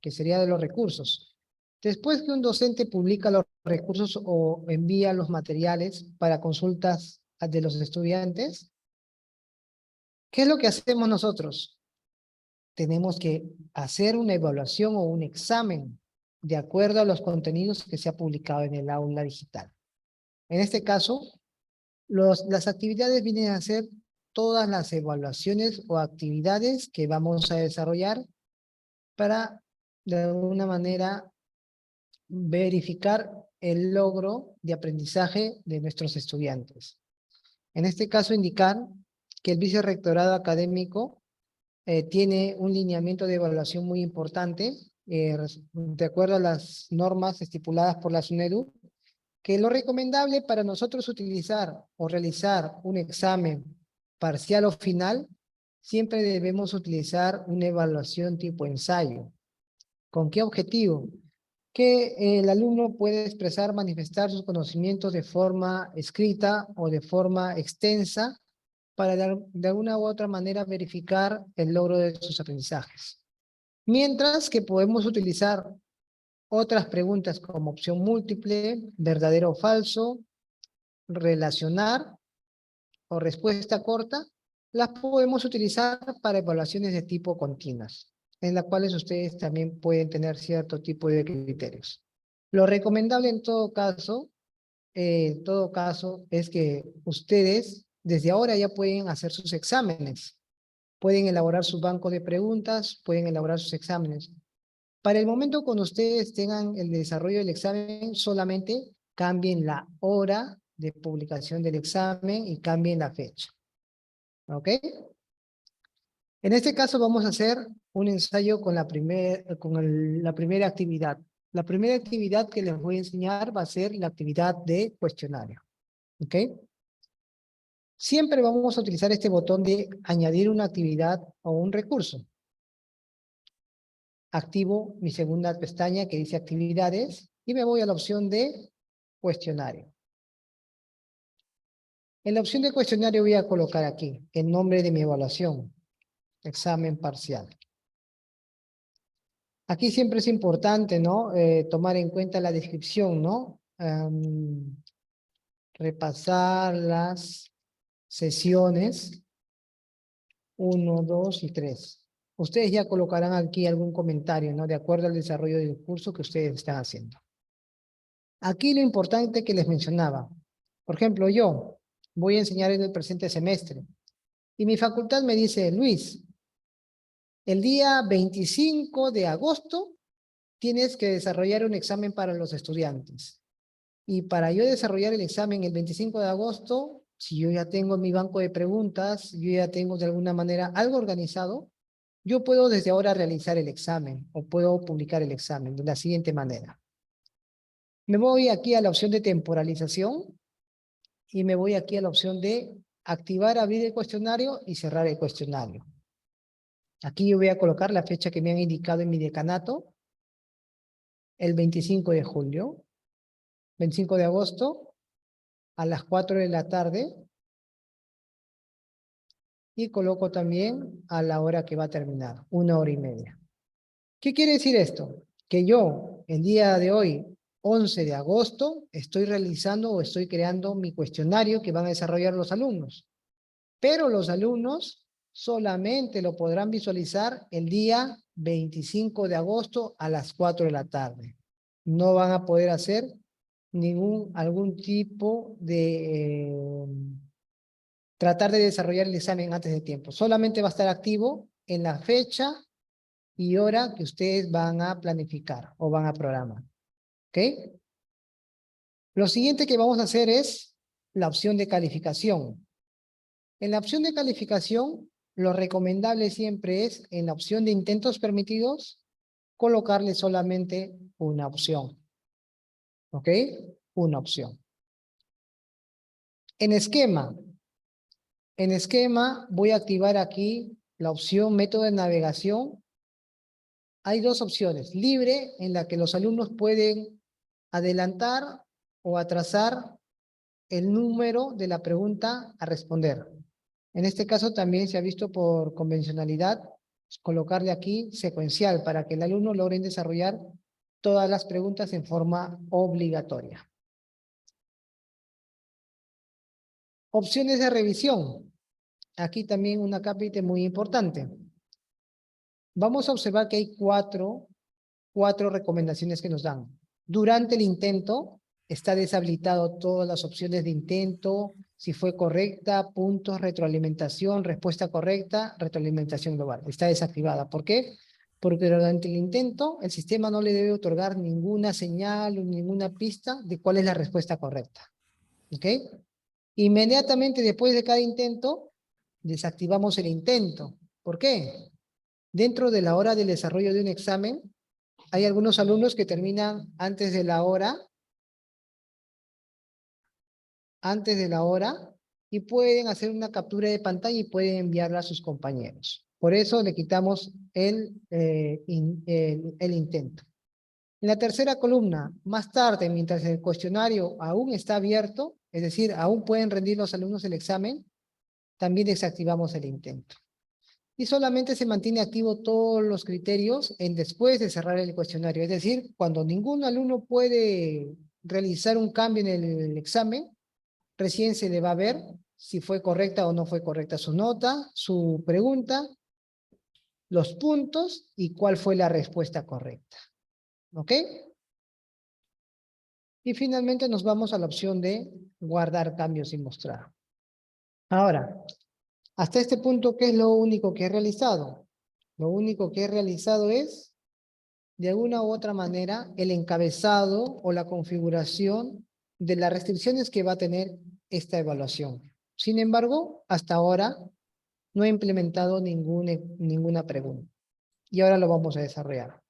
que sería de los recursos. Después que un docente publica los recursos o envía los materiales para consultas de los estudiantes, ¿qué es lo que hacemos nosotros? Tenemos que hacer una evaluación o un examen de acuerdo a los contenidos que se ha publicado en el aula digital. En este caso, las actividades vienen a ser todas las evaluaciones o actividades que vamos a desarrollar para, de alguna manera, verificar el logro de aprendizaje de nuestros estudiantes. En este caso, indicar que el vicerrectorado académico tiene un lineamiento de evaluación muy importante, de acuerdo a las normas estipuladas por la SUNEDU, que lo recomendable para nosotros utilizar o realizar un examen parcial o final, siempre debemos utilizar una evaluación tipo ensayo. ¿Con qué objetivo? Que el alumno puede expresar, manifestar sus conocimientos de forma escrita o de forma extensa para de alguna u otra manera verificar el logro de sus aprendizajes. Mientras que podemos utilizar otras preguntas como opción múltiple, verdadero o falso, relacionar o respuesta corta, las podemos utilizar para evaluaciones de tipo continuas, en las cuales ustedes también pueden tener cierto tipo de criterios. Lo recomendable en todo caso es que ustedes desde ahora ya pueden hacer sus exámenes, pueden elaborar su banco de preguntas, pueden elaborar sus exámenes. Para el momento cuando ustedes tengan el desarrollo del examen, solamente cambien la hora de publicación del examen y cambien la fecha. ¿Ok? En este caso vamos a hacer un ensayo con la primera actividad. La primera actividad que les voy a enseñar va a ser la actividad de cuestionario. ¿Ok? Siempre vamos a utilizar este botón de añadir una actividad o un recurso. Activo mi segunda pestaña que dice actividades y me voy a la opción de cuestionario. En la opción de cuestionario voy a colocar aquí el nombre de mi evaluación, examen parcial. Aquí siempre es importante, ¿no? Tomar en cuenta la descripción, ¿no? Repasar las sesiones 1, 2 y 3. Ustedes ya colocarán aquí algún comentario, ¿no? De acuerdo al desarrollo del curso que ustedes están haciendo. Aquí lo importante que les mencionaba. Por ejemplo, yo voy a enseñar en el presente semestre. Y mi facultad me dice, Luis, el día 25 de agosto tienes que desarrollar un examen para los estudiantes. Y para yo desarrollar el examen el 25 de agosto, si yo ya tengo mi banco de preguntas, yo ya tengo de alguna manera algo organizado, yo puedo desde ahora realizar el examen o puedo publicar el examen de la siguiente manera. Me voy aquí a la opción de temporalización y me voy aquí a la opción de activar, abrir el cuestionario y cerrar el cuestionario. Aquí yo voy a colocar la fecha que me han indicado en mi decanato, el 25 de julio, 25 de agosto, a las 4 de la tarde, y coloco también a la hora que va a terminar, 1 hora y media. ¿Qué quiere decir esto? Que yo, el día de hoy, 11 de agosto, estoy realizando o estoy creando mi cuestionario que van a desarrollar los alumnos. Pero los alumnos solamente lo podrán visualizar el día 25 de agosto a las 4 de la tarde. No van a poder hacer algún tipo de tratar de desarrollar el examen antes de tiempo. Solamente va a estar activo en la fecha y hora que ustedes van a planificar o van a programar. ¿Ok? Lo siguiente que vamos a hacer es la opción de calificación. En la opción de calificación, lo recomendable siempre es, en la opción de intentos permitidos, colocarle solamente una opción. ¿Ok? Una opción. En esquema voy a activar aquí la opción método de navegación. Hay dos opciones. Libre, en la que los alumnos pueden adelantar o atrasar el número de la pregunta a responder. En este caso también se ha visto por convencionalidad colocarle aquí secuencial para que el alumno logre desarrollar todas las preguntas en forma obligatoria. Opciones de revisión. Aquí también una cápita muy importante. Vamos a observar que hay cuatro recomendaciones que nos dan. Durante el intento, está deshabilitado todas las opciones de intento, si fue correcta, puntos, retroalimentación, respuesta correcta, retroalimentación global. Está desactivada. ¿Por qué? Porque durante el intento, el sistema no le debe otorgar ninguna señal o ninguna pista de cuál es la respuesta correcta. ¿Ok? Inmediatamente después de cada intento, desactivamos el intento. ¿Por qué? Dentro de la hora del desarrollo de un examen, hay algunos alumnos que terminan antes de la hora, y pueden hacer una captura de pantalla y pueden enviarla a sus compañeros. Por eso le quitamos el intento. En la tercera columna, más tarde, mientras el cuestionario aún está abierto, es decir, aún pueden rendir los alumnos el examen, también desactivamos el intento. Y solamente se mantiene activo todos los criterios en después de cerrar el cuestionario. Es decir, cuando ningún alumno puede realizar un cambio en el examen, recién se le va a ver si fue correcta o no fue correcta su nota, su pregunta, los puntos y cuál fue la respuesta correcta. ¿Ok? Y finalmente nos vamos a la opción de guardar cambios y mostrar. Ahora, hasta este punto, ¿qué es lo único que he realizado? Lo único que he realizado es, de alguna u otra manera, el encabezado o la configuración de las restricciones que va a tener esta evaluación. Sin embargo, hasta ahora no he implementado ninguna pregunta. Y ahora lo vamos a desarrollar.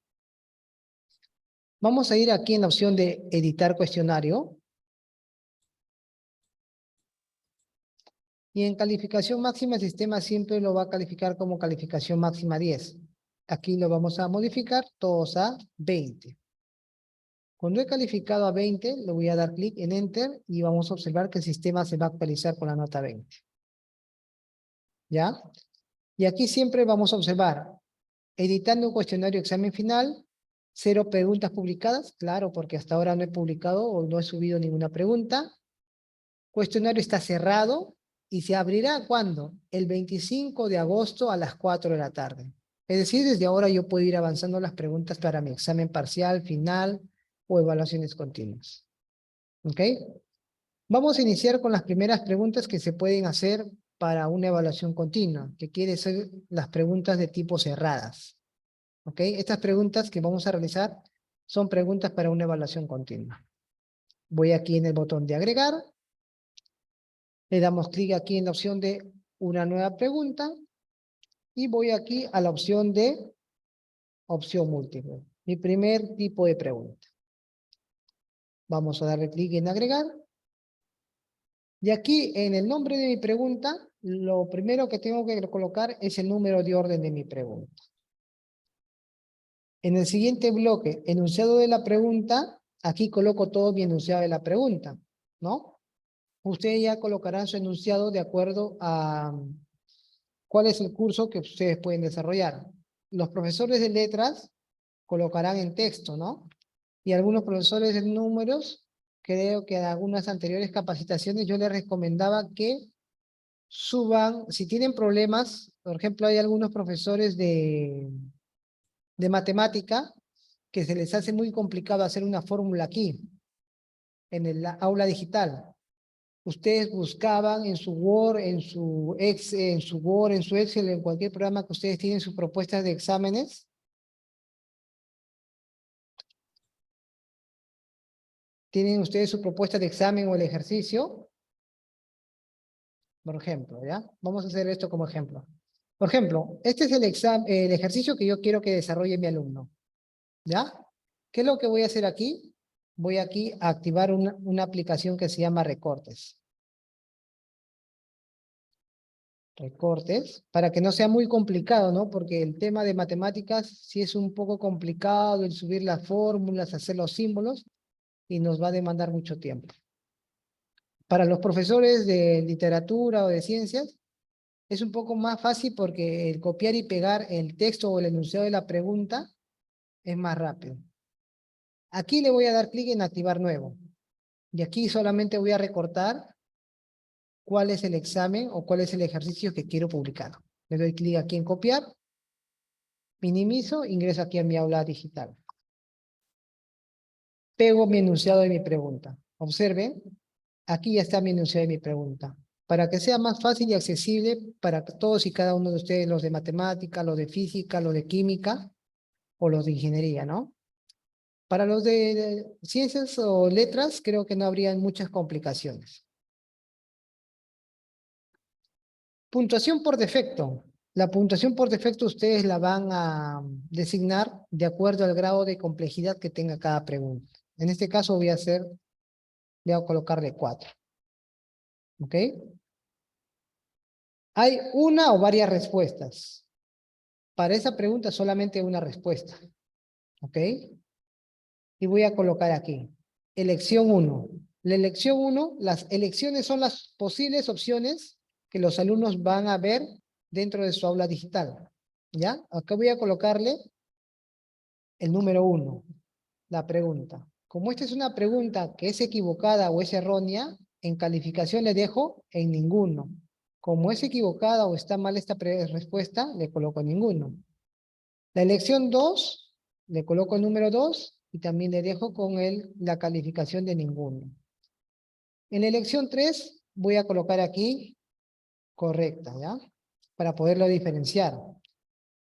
Vamos a ir aquí en la opción de editar cuestionario. Y en calificación máxima, el sistema siempre lo va a calificar como calificación máxima 10. Aquí lo vamos a modificar todos a 20. Cuando he calificado a 20, le voy a dar clic en Enter y vamos a observar que el sistema se va a actualizar con la nota 20. ¿Ya? Y aquí siempre vamos a observar, editando un cuestionario examen final, 0 preguntas publicadas, claro, porque hasta ahora no he publicado o no he subido ninguna pregunta. Cuestionario está cerrado y se abrirá ¿cuándo? El 25 de agosto a las 4 de la tarde. Es decir, desde ahora yo puedo ir avanzando las preguntas para mi examen parcial, final o evaluaciones continuas. ¿Ok? Vamos a iniciar con las primeras preguntas que se pueden hacer para una evaluación continua, que quiere ser las preguntas de tipo cerradas. ¿Ok? Estas preguntas que vamos a realizar son preguntas para una evaluación continua. Voy aquí en el botón de agregar. Le damos clic aquí en la opción de una nueva pregunta y voy aquí a la opción de opción múltiple. Mi primer tipo de pregunta. Vamos a darle clic en agregar. Y aquí en el nombre de mi pregunta, lo primero que tengo que colocar es el número de orden de mi pregunta. En el siguiente bloque, enunciado de la pregunta, aquí coloco todo mi enunciado de la pregunta, ¿no? Ustedes ya colocarán su enunciado de acuerdo a cuál es el curso que ustedes pueden desarrollar. Los profesores de letras colocarán en texto, ¿no? Y algunos profesores de números, creo que en algunas anteriores capacitaciones yo les recomendaba que suban, si tienen problemas, por ejemplo, hay algunos profesores de matemática que se les hace muy complicado hacer una fórmula aquí, en el aula digital. Ustedes buscaban en su Word, en su Word, en su Excel, en cualquier programa que ustedes tienen sus propuestas de exámenes. Tienen ustedes su propuesta de examen o el ejercicio. Por ejemplo, ¿ya? Vamos a hacer esto como ejemplo. Por ejemplo, este es el ejercicio que yo quiero que desarrolle mi alumno. ¿Ya? ¿Qué es lo que voy a hacer aquí? Voy aquí a activar una aplicación que se llama Recortes. Recortes, para que no sea muy complicado, ¿no? Porque el tema de matemáticas sí es un poco complicado, el subir las fórmulas, hacer los símbolos, y nos va a demandar mucho tiempo. Para los profesores de literatura o de ciencias, es un poco más fácil porque el copiar y pegar el texto o el enunciado de la pregunta es más rápido. Aquí le voy a dar clic en activar nuevo. Y aquí solamente voy a recortar cuál es el examen o cuál es el ejercicio que quiero publicar. Le doy clic aquí en copiar, minimizo, ingreso aquí a mi aula digital. Pego mi enunciado de mi pregunta. Observen, aquí ya está mi enunciado de mi pregunta. Para que sea más fácil y accesible para todos y cada uno de ustedes, los de matemática, los de física, los de química o los de ingeniería, ¿no? Para los de ciencias o letras, creo que no habrían muchas complicaciones. Puntuación por defecto. La puntuación por defecto ustedes la van a designar de acuerdo al grado de complejidad que tenga cada pregunta. En este caso voy a colocarle 4. ¿Ok? Hay una o varias respuestas. Para esa pregunta solamente una respuesta. ¿Ok? Y voy a colocar aquí. Elección 1. La elección 1, las elecciones son las posibles opciones que los alumnos van a ver dentro de su aula digital. ¿Ya? Acá voy a colocarle el número 1, la pregunta. Como esta es una pregunta que es equivocada o es errónea, en calificación le dejo en ninguno. Como es equivocada o está mal esta respuesta, le coloco ninguno. La elección 2, le coloco el número 2 y también le dejo con la calificación de ninguno. En la elección 3 voy a colocar aquí correcta, ¿ya? Para poderlo diferenciar.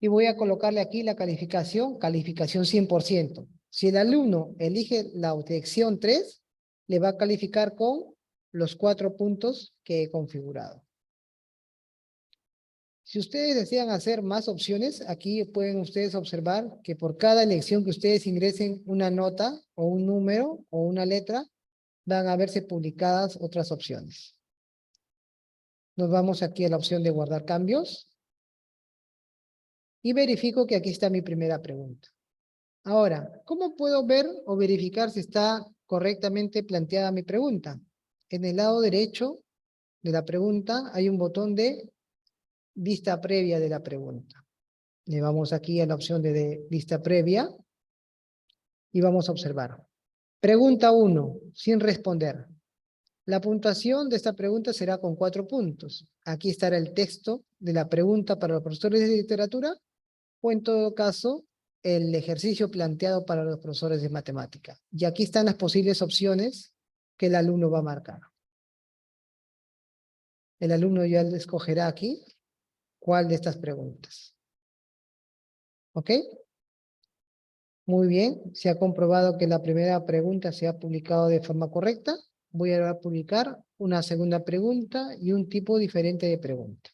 Y voy a colocarle aquí la calificación 100%. Si el alumno elige la opción 3, le va a calificar con los 4 puntos que he configurado. Si ustedes desean hacer más opciones, aquí pueden ustedes observar que por cada elección que ustedes ingresen una nota o un número o una letra, van a verse publicadas otras opciones. Nos vamos aquí a la opción de guardar cambios y verifico que aquí está mi primera pregunta. Ahora, ¿cómo puedo ver o verificar si está correctamente planteada mi pregunta? En el lado derecho de la pregunta hay un botón de vista previa de la pregunta. Le vamos aquí a la opción de vista previa y vamos a observar. Pregunta 1, sin responder. La puntuación de esta pregunta será con 4 puntos. Aquí estará el texto de la pregunta para los profesores de literatura o en todo caso el ejercicio planteado para los profesores de matemática. Y aquí están las posibles opciones que el alumno va a marcar. El alumno ya escogerá aquí cuál de estas preguntas. ¿Ok? Muy bien, se ha comprobado que la primera pregunta se ha publicado de forma correcta. Voy a publicar una segunda pregunta y un tipo diferente de pregunta.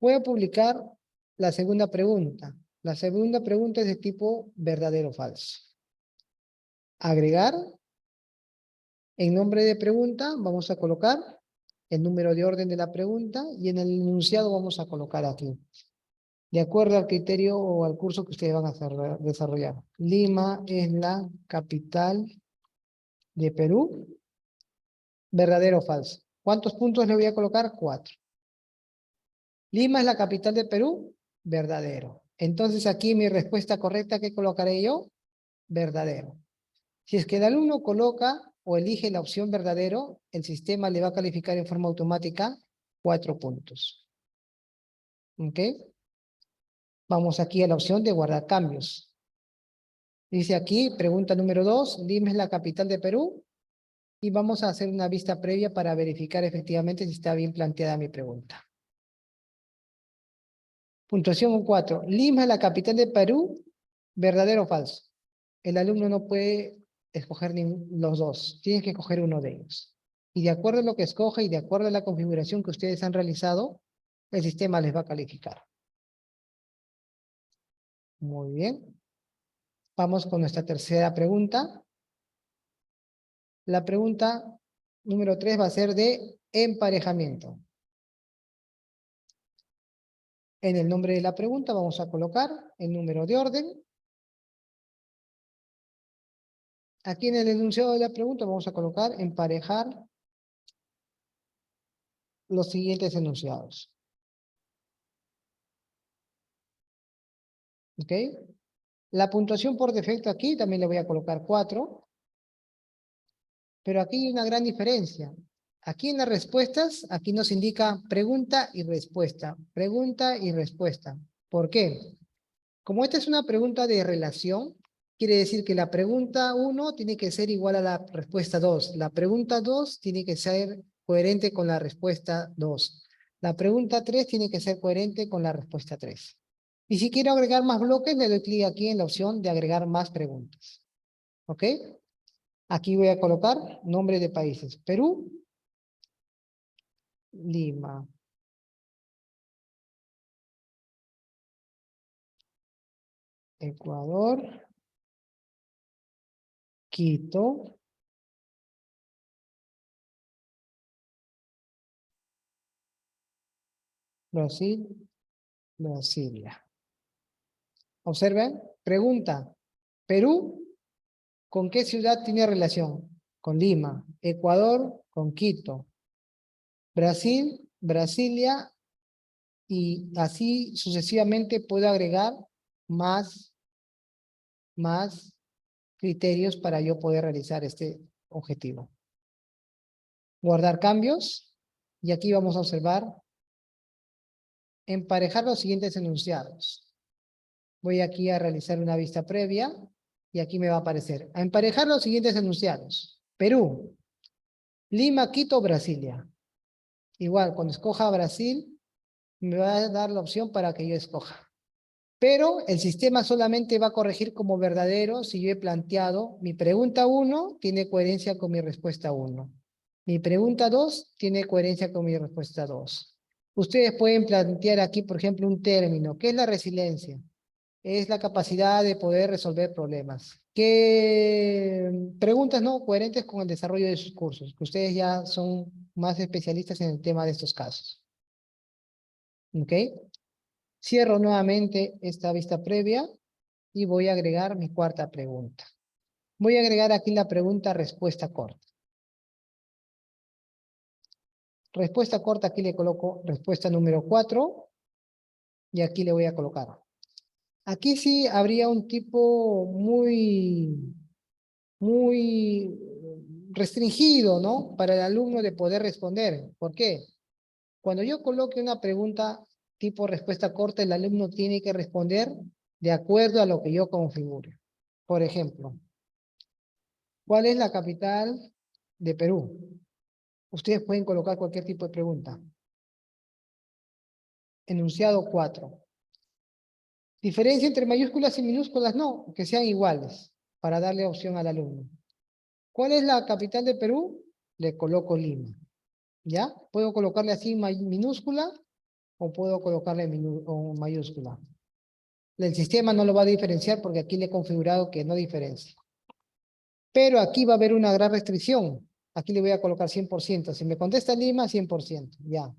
Voy a publicar la segunda pregunta. La segunda pregunta es de tipo verdadero o falso. Agregar. En nombre de pregunta vamos a colocar el número de orden de la pregunta y en el enunciado vamos a colocar aquí. De acuerdo al criterio o al curso que ustedes van a desarrollar. Lima es la capital de Perú. ¿Verdadero o falso? ¿Cuántos puntos le voy a colocar? 4. Lima es la capital de Perú. Verdadero. Entonces aquí mi respuesta correcta, ¿qué colocaré yo? Verdadero. Si es que el alumno coloca o elige la opción verdadero, el sistema le va a calificar en forma automática 4 puntos. ¿Ok? Vamos aquí a la opción de guardar cambios. Dice aquí, pregunta número 2, Lima es la capital de Perú. Y vamos a hacer una vista previa para verificar efectivamente si está bien planteada mi pregunta. Puntuación 4. Lima es la capital de Perú. ¿Verdadero o falso? El alumno no puede escoger los dos. Tiene que escoger uno de ellos. Y de acuerdo a lo que escoge y de acuerdo a la configuración que ustedes han realizado, el sistema les va a calificar. Muy bien. Vamos con nuestra tercera pregunta. La pregunta número 3 va a ser de emparejamiento. En el nombre de la pregunta vamos a colocar el número de orden. Aquí en el enunciado de la pregunta vamos a colocar emparejar los siguientes enunciados. ¿Ok? La puntuación por defecto aquí también le voy a colocar 4. Pero aquí hay una gran diferencia. Aquí en las respuestas, aquí nos indica pregunta y respuesta. Pregunta y respuesta. ¿Por qué? Como esta es una pregunta de relación, quiere decir que la pregunta 1 tiene que ser igual a la respuesta 2. La pregunta 2 tiene que ser coherente con la respuesta 2. La pregunta 3 tiene que ser coherente con la respuesta 3. Y si quiero agregar más bloques, le doy clic aquí en la opción de agregar más preguntas. ¿Ok? Aquí voy a colocar nombre de países. Perú, Lima. Ecuador, Quito, Brasil, Brasilia. Observen, pregunta, ¿Perú con qué ciudad tiene relación? Con Lima. Ecuador, con Quito. Brasil, Brasilia, y así sucesivamente puedo agregar más, más criterios para yo poder realizar este objetivo. Guardar cambios, y aquí vamos a observar emparejar los siguientes enunciados. Voy aquí a realizar una vista previa y aquí me va a aparecer. A emparejar los siguientes enunciados. Perú, Lima, Quito, Brasilia. Igual, cuando escoja Brasil, me va a dar la opción para que yo escoja. Pero el sistema solamente va a corregir como verdadero si yo he planteado mi pregunta 1 tiene coherencia con mi respuesta 1. Mi pregunta 2 tiene coherencia con mi respuesta 2. Ustedes pueden plantear aquí, por ejemplo, un término. ¿Qué es la resiliencia? Es la capacidad de poder resolver problemas. ¿Qué preguntas no coherentes con el desarrollo de sus cursos? Que ustedes ya son más especialistas en el tema de estos casos. ¿Ok? Cierro nuevamente esta vista previa y voy a agregar mi cuarta pregunta. Voy a agregar aquí la pregunta respuesta corta. Respuesta corta, aquí le coloco respuesta número 4 y aquí le voy a colocar. Aquí sí habría un tipo muy restringido, ¿no? Para el alumno de poder responder. ¿Por qué? Cuando yo coloque una pregunta tipo respuesta corta, el alumno tiene que responder de acuerdo a lo que yo configure. Por ejemplo, ¿cuál es la capital de Perú? Ustedes pueden colocar cualquier tipo de pregunta. Enunciado 4. Diferencia entre mayúsculas y minúsculas, no, que sean iguales, para darle opción al alumno. ¿Cuál es la capital de Perú? Le coloco Lima. ¿Ya? Puedo colocarle así minúscula o puedo colocarle mayúscula. El sistema no lo va a diferenciar porque aquí le he configurado que no diferencia. Pero aquí va a haber una gran restricción. Aquí le voy a colocar 100%. Si me contesta Lima, 100%. Ya.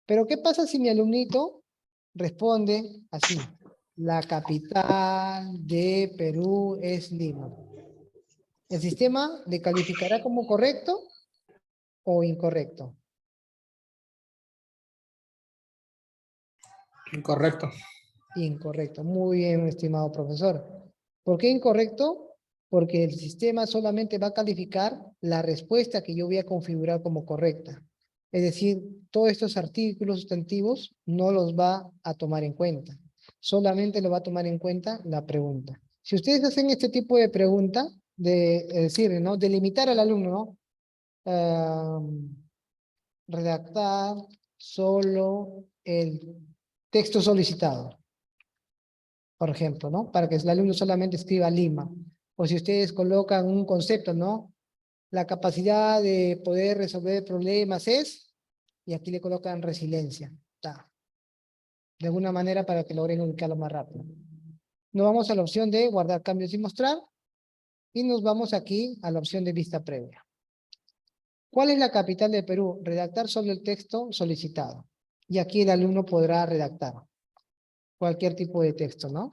Pero ¿qué pasa si mi alumnito responde así? La capital de Perú es Lima. ¿El sistema le calificará como correcto o incorrecto? Incorrecto. Incorrecto. Muy bien, estimado profesor. ¿Por qué incorrecto? Porque el sistema solamente va a calificar la respuesta que yo voy a configurar como correcta. Es decir, todos estos artículos sustantivos no los va a tomar en cuenta. Solamente lo va a tomar en cuenta la pregunta. Si ustedes hacen este tipo de pregunta, es decir, ¿no? Delimitar al alumno, ¿no? Redactar solo el texto solicitado, por ejemplo, ¿no? Para que el alumno solamente escriba Lima. O si ustedes colocan un concepto, ¿no? La capacidad de poder resolver problemas es, y aquí le colocan resiliencia. Está. De alguna manera para que logren ubicarlo más rápido. Nos vamos a la opción de guardar cambios y mostrar. Y nos vamos aquí a la opción de vista previa. ¿Cuál es la capital de Perú? Redactar solo el texto solicitado. Y aquí el alumno podrá redactar cualquier tipo de texto, ¿no?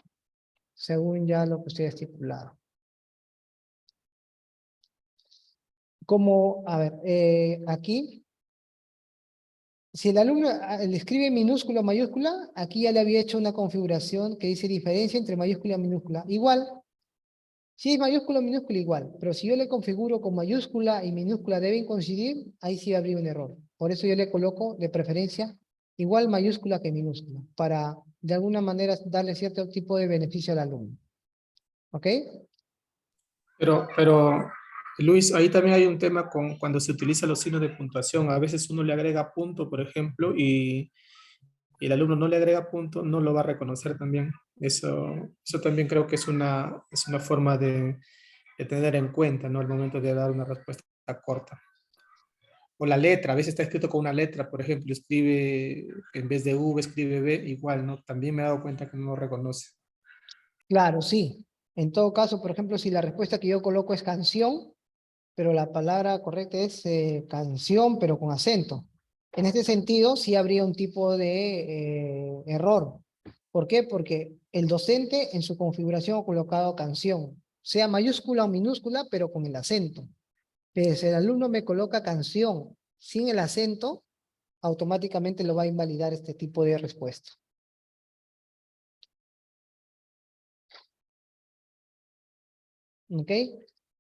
Según ya lo que usted ha estipulado. Como, a ver, aquí Si el alumno le escribe minúscula o mayúscula, aquí ya le había hecho una configuración que dice diferencia entre mayúscula y minúscula. Igual, si es mayúscula o minúscula, igual. Pero si yo le configuro con mayúscula y minúscula deben coincidir, ahí sí habría un error. Por eso yo le coloco de preferencia igual mayúscula que minúscula, para de alguna manera darle cierto tipo de beneficio al alumno. ¿Ok? Pero, Luis, ahí también hay un tema con cuando se utilizan los signos de puntuación. A veces uno le agrega punto, por ejemplo, y el alumno no le agrega punto, no lo va a reconocer también. Eso también creo que es una forma de tener en cuenta, ¿no? Al momento de dar una respuesta corta. O la letra, a veces está escrito con una letra, por ejemplo, escribe, en vez de V, escribe B, igual, ¿no? También me he dado cuenta que no lo reconoce. Claro, sí. En todo caso, por ejemplo, si la respuesta que yo coloco es canción, pero la palabra correcta es canción, pero con acento. En este sentido, sí habría un tipo de error. ¿Por qué? Porque el docente en su configuración ha colocado canción, sea mayúscula o minúscula, pero con el acento. Pero si el alumno me coloca canción sin el acento, automáticamente lo va a invalidar este tipo de respuesta. ¿Ok?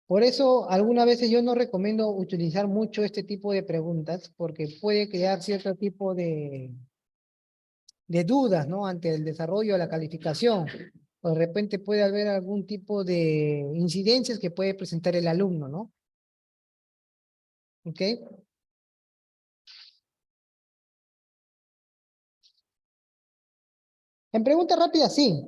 Por eso, algunas veces yo no recomiendo utilizar mucho este tipo de preguntas, porque puede crear cierto tipo de dudas, ¿no? Ante el desarrollo de la calificación. O de repente puede haber algún tipo de incidencias que puede presentar el alumno, ¿no? ¿Ok? En pregunta rápida, sí.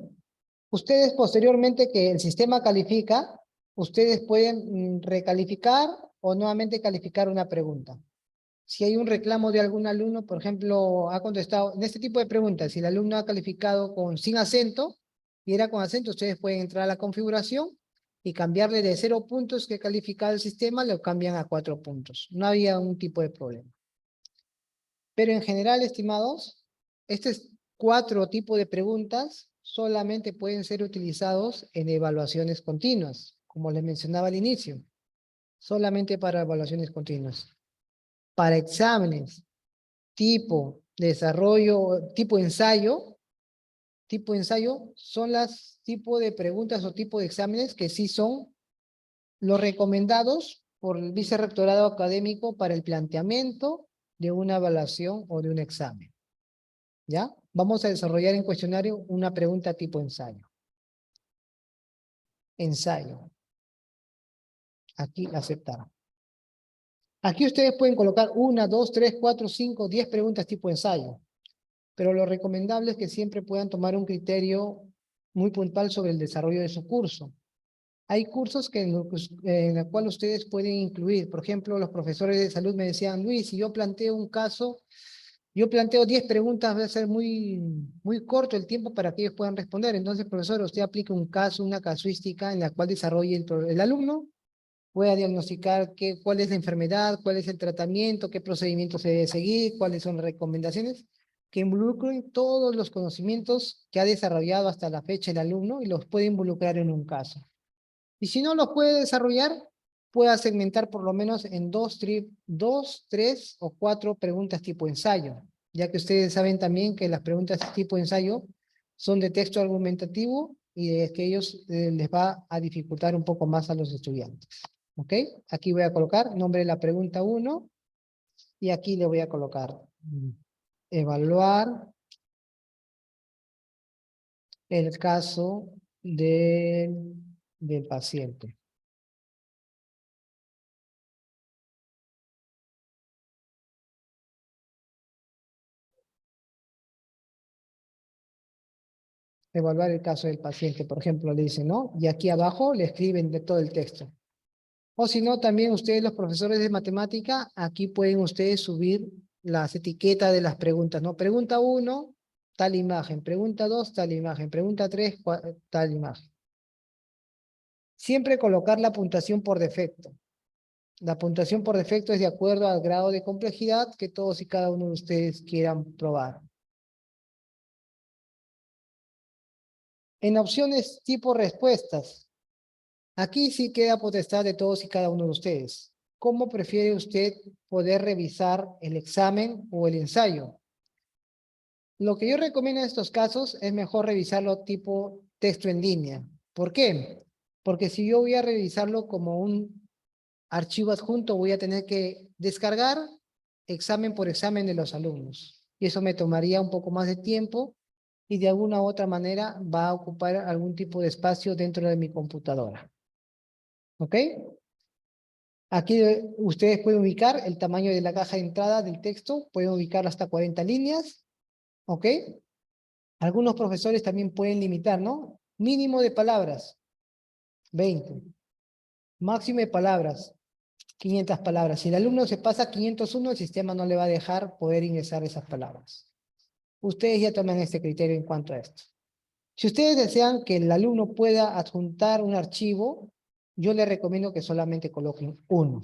Ustedes posteriormente que el sistema califica, ustedes pueden recalificar o nuevamente calificar una pregunta. Si hay un reclamo de algún alumno, por ejemplo, ha contestado, en este tipo de preguntas, si el alumno ha calificado con sin acento y era con acento, ustedes pueden entrar a la configuración y cambiarle de 0 puntos que calificaba el sistema, lo cambian a 4 puntos. No había un tipo de problema. Pero en general, estimados, estos 4 tipos de preguntas solamente pueden ser utilizados en evaluaciones continuas, como les mencionaba al inicio, solamente para evaluaciones continuas. Para exámenes tipo desarrollo, tipo ensayo son las tipo de preguntas o tipo de exámenes que sí son los recomendados por el vicerrectorado académico para el planteamiento de una evaluación o de un examen. ¿Ya? Vamos a desarrollar en cuestionario una pregunta tipo ensayo. Ensayo. Aquí aceptar. Aquí ustedes pueden colocar 1, 2, 3, 4, 5, 10 preguntas tipo ensayo. Pero lo recomendable es que siempre puedan tomar un criterio muy puntual sobre el desarrollo de su curso. Hay cursos que en el cual ustedes pueden incluir, por ejemplo, los profesores de salud me decían, Luis, si yo planteo un caso, yo planteo 10 preguntas, va a ser muy corto el tiempo para que ellos puedan responder. Entonces, profesor, usted aplica un caso, una casuística en la cual desarrolle el alumno, pueda diagnosticar cuál es la enfermedad, cuál es el tratamiento, qué procedimiento se debe seguir, cuáles son las recomendaciones, que involucren todos los conocimientos que ha desarrollado hasta la fecha el alumno y los puede involucrar en un caso. Y si no los puede desarrollar, pueda segmentar por lo menos en 2, 3 o 4 preguntas tipo ensayo, ya que ustedes saben también que las preguntas tipo ensayo son de texto argumentativo y es que ellos les va a dificultar un poco más a los estudiantes. ¿Ok? Aquí voy a colocar nombre de la pregunta 1 y aquí le voy a colocar evaluar el caso del paciente. Evaluar el caso del paciente, por ejemplo, le dicen, ¿no? Y aquí abajo le escriben de todo el texto. O si no, también ustedes, los profesores de matemática, aquí pueden ustedes subir las etiquetas de las preguntas, ¿no? Pregunta 1, tal imagen. Pregunta 2, tal imagen. Pregunta 3, tal imagen. Siempre colocar la puntuación por defecto. La puntuación por defecto es de acuerdo al grado de complejidad que todos y cada uno de ustedes quieran probar. En opciones tipo respuestas, aquí sí queda potestad de todos y cada uno de ustedes. ¿cómo prefiere usted poder revisar el examen o el ensayo? Lo que yo recomiendo en estos casos es mejor revisarlo tipo texto en línea. ¿Por qué? Porque si yo voy a revisarlo como un archivo adjunto, voy a tener que descargar examen por examen de los alumnos. Y eso me tomaría un poco más de tiempo y de alguna u otra manera va a ocupar algún tipo de espacio dentro de mi computadora. ¿Ok? Aquí ustedes pueden ubicar el tamaño de la caja de entrada del texto, pueden ubicarlo hasta 40 líneas. ¿Ok? Algunos profesores también pueden limitar, ¿no? Mínimo de palabras, 20. Máximo de palabras, 500 palabras. Si el alumno se pasa 501, el sistema no le va a dejar poder ingresar esas palabras. Ustedes ya toman este criterio en cuanto a esto. Si ustedes desean que el alumno pueda adjuntar un archivo, yo les recomiendo que solamente coloquen uno.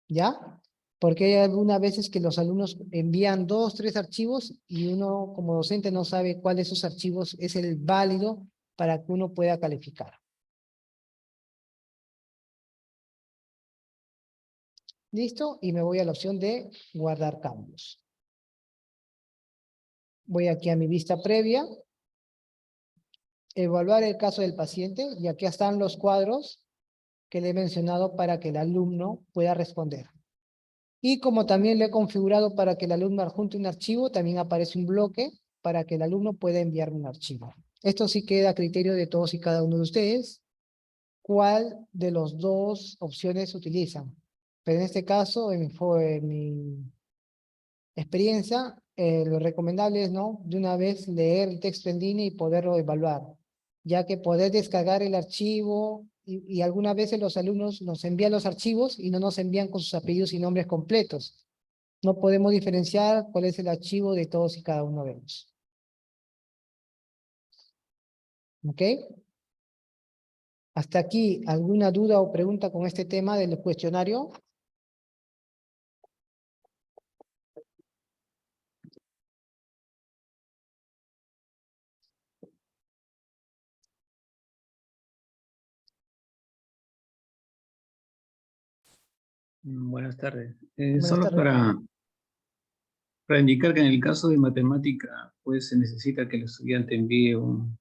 ¿Ya? Porque hay algunas veces que los alumnos envían 2, 3 archivos y uno como docente no sabe cuál de esos archivos es el válido para que uno pueda calificar. ¿Listo? Y me voy a la opción de guardar cambios. Voy aquí a mi vista previa. Evaluar el caso del paciente y aquí están los cuadros que le he mencionado para que el alumno pueda responder. Y como también lo he configurado para que el alumno adjunte un archivo, también aparece un bloque para que el alumno pueda enviar un archivo. Esto sí queda a criterio de todos y cada uno de ustedes, cuál de las dos opciones utilizan. Pero en este caso, en mi experiencia, lo recomendable es, ¿no?, de una vez leer el texto en línea y poderlo evaluar, ya que poder descargar el archivo y algunas veces los alumnos nos envían los archivos y no nos envían con sus apellidos y nombres completos. No podemos diferenciar cuál es el archivo de todos y cada uno de ellos. ¿Ok? Hasta aquí, ¿alguna duda o pregunta con este tema del cuestionario? Buenas tardes. Buenas Solo tardes. para indicar que en el caso de matemática, pues se necesita que el estudiante envíe un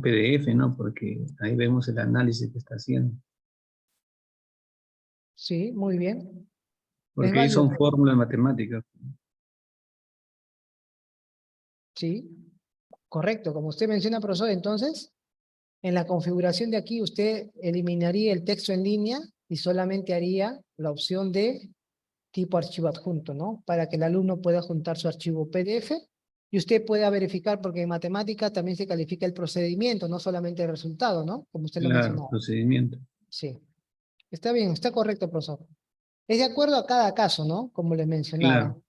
PDF, ¿no? Porque ahí vemos el análisis que está haciendo. Sí, muy bien. Es Porque ahí válido. son fórmulas matemáticas. Sí, correcto. Como usted menciona, profesor, entonces, en la configuración de aquí, usted eliminaría el texto en línea y solamente haría la opción de tipo archivo adjunto, ¿no? Para que el alumno pueda juntar su archivo PDF y usted pueda verificar, porque en matemática también se califica el procedimiento, no solamente el resultado, ¿no? Como usted lo Claro, mencionaba. procedimiento. Sí. Está bien, está correcto, profesor. Es de acuerdo a cada caso, ¿no? Como les mencionaba. Claro, De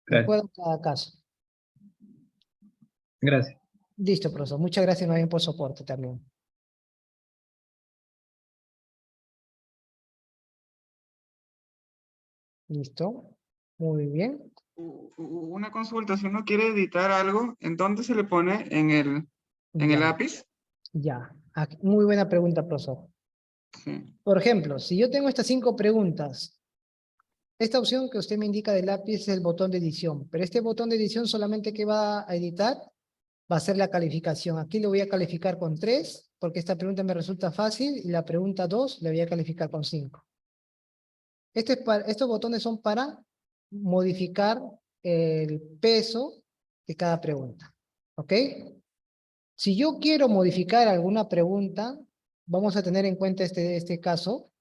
claro. acuerdo a cada caso. Gracias. Listo, profesor. Muchas gracias más bien por su soporte también. Listo. Muy bien. Una consulta, si uno quiere editar algo, ¿en dónde se le pone? ¿En el Ya, lápiz? ya. Muy buena pregunta, profesor. Sí. Por ejemplo, si yo tengo estas 5 preguntas, esta opción que usted me indica del lápiz es el botón de edición, pero este botón de edición solamente que va a editar va a ser la calificación. Aquí le voy a calificar con 3, porque esta pregunta me resulta fácil, y la pregunta 2 le voy a calificar con 5. Estos botones son para modificar el peso de cada pregunta. ¿Ok? Si yo quiero modificar alguna pregunta, vamos a tener en cuenta este caso,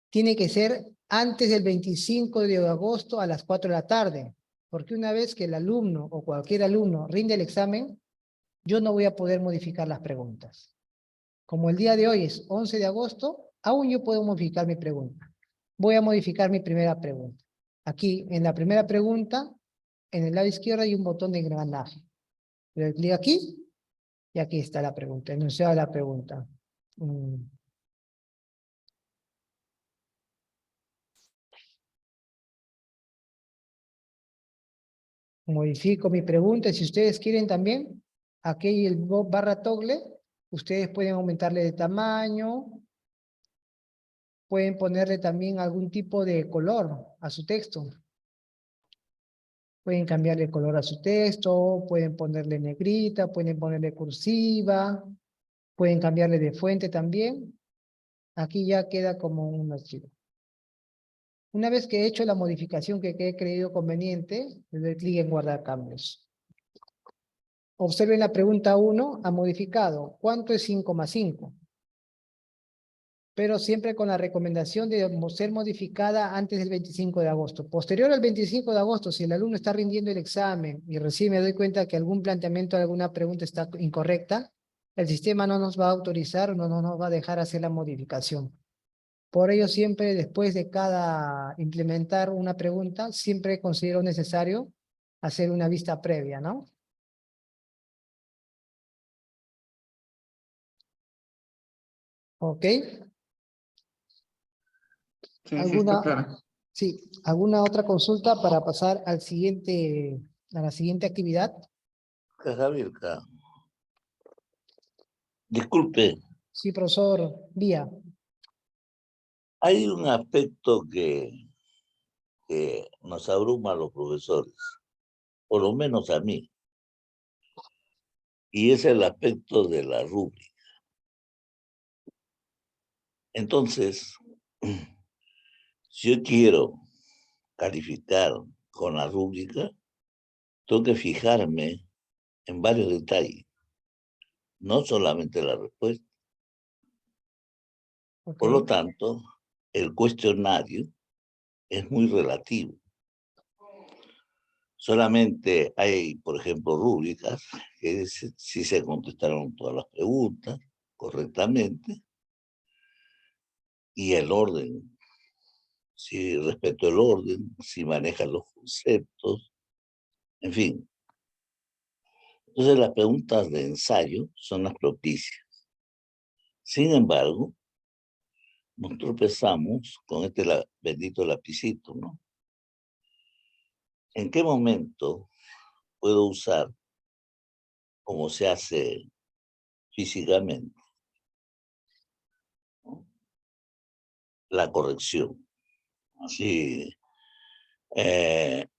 tiene que ser antes del 25 de agosto a las 4 de la tarde, porque una vez que el alumno o cualquier alumno rinde el examen, yo no voy a poder modificar las preguntas. Como el día de hoy es 11 de agosto, aún yo puedo modificar mi pregunta. Voy a modificar mi primera pregunta. Aquí, en la primera pregunta, en el lado izquierdo hay un botón de engranaje. Le doy clic aquí y aquí está la pregunta, enunciada la pregunta. Modifico mi pregunta y si ustedes quieren también, aquí hay el barra toggle, ustedes pueden aumentarle de tamaño, Pueden ponerle también algún tipo de color a su texto. Pueden cambiarle el color a su texto, pueden ponerle negrita, pueden ponerle cursiva, pueden cambiarle de fuente también. Aquí ya queda como un archivo. Una vez que he hecho la modificación que he creído conveniente, le doy clic en guardar cambios. Observen la pregunta 1, ha modificado. ¿Cuánto es 5 más 5? Pero siempre con la recomendación de ser modificada antes del 25 de agosto. Posterior al 25 de agosto, si el alumno está rindiendo el examen y recién me doy cuenta que algún planteamiento, alguna pregunta está incorrecta, el sistema no nos va a autorizar, no nos va a dejar hacer la modificación. Por ello, siempre después de cada implementar una pregunta, siempre considero necesario hacer una vista previa, ¿no? ¿Ok? Sí, sí, está ¿Alguna, claro. sí, alguna otra consulta para pasar al siguiente, a la siguiente actividad? Javier, disculpe, Sí, profesor Vía. hay un aspecto que nos abruma a los profesores, por lo menos a mí, y es el aspecto de la rúbrica. Entonces, si yo quiero calificar con la rúbrica, tengo que fijarme en varios detalles, no solamente la respuesta. Ok, Por lo tanto, el cuestionario es muy relativo. Solamente hay, por ejemplo, rúbricas que si se contestaron todas las preguntas correctamente y el orden, si respeto el orden, si maneja los conceptos, en fin. Entonces las preguntas de ensayo son las propicias. Sin embargo, nos tropezamos con este bendito lapicito, ¿no? ¿En qué momento puedo usar, como se hace físicamente, ¿no?, la corrección? Así,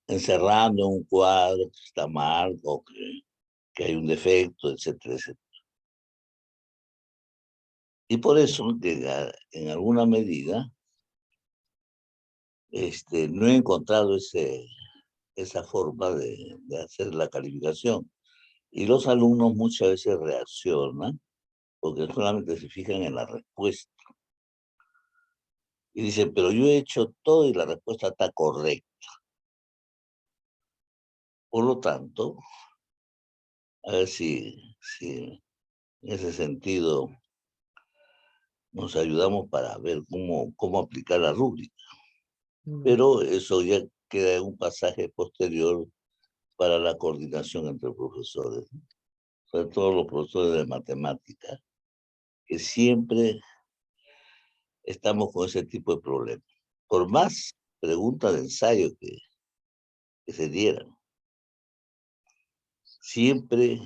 encerrando en un cuadro que está mal o que hay un defecto, etcétera, etcétera. Y por eso, en alguna medida, no he encontrado esa forma de hacer la calificación. Y los alumnos muchas veces reaccionan porque solamente se fijan en la respuesta. Y dicen, pero yo he hecho todo y la respuesta está correcta. Por lo tanto, a ver si en ese sentido nos ayudamos para ver cómo aplicar la rúbrica. Pero eso ya queda en un pasaje posterior para la coordinación entre profesores, sobre todo los profesores de matemáticas, que siempre estamos con ese tipo de problemas. Por más preguntas de ensayo que se dieran, siempre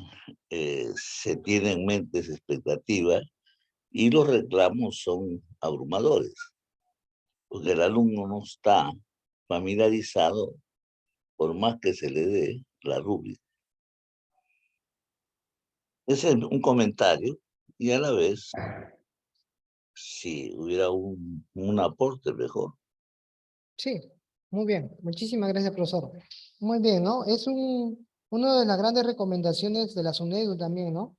se tiene en mente esa expectativa y los reclamos son abrumadores, porque el alumno no está familiarizado por más que se le dé la rúbrica. Ese es un comentario y a la vez, si hubiera un aporte mejor. Sí, muy bien. Muchísimas gracias, profesor. Muy bien, ¿no? Es una de las grandes recomendaciones de la SUNEDU también, ¿no?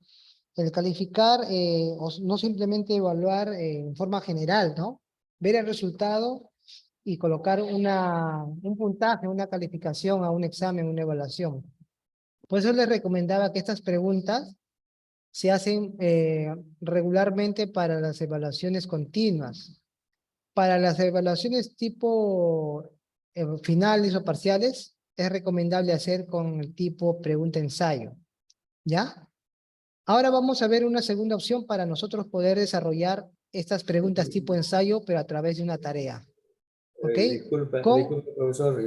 El calificar, no simplemente evaluar en forma general, ¿no? Ver el resultado y colocar un puntaje, una calificación a un examen, una evaluación. Por eso les recomendaba que estas preguntas se hacen regularmente para las evaluaciones continuas. Para las evaluaciones tipo finales o parciales, es recomendable hacer con el tipo pregunta-ensayo. ¿Ya? Ahora vamos a ver una segunda opción para nosotros poder desarrollar estas preguntas tipo ensayo, pero a través de una tarea. ¿Ok? Disculpa, profesor,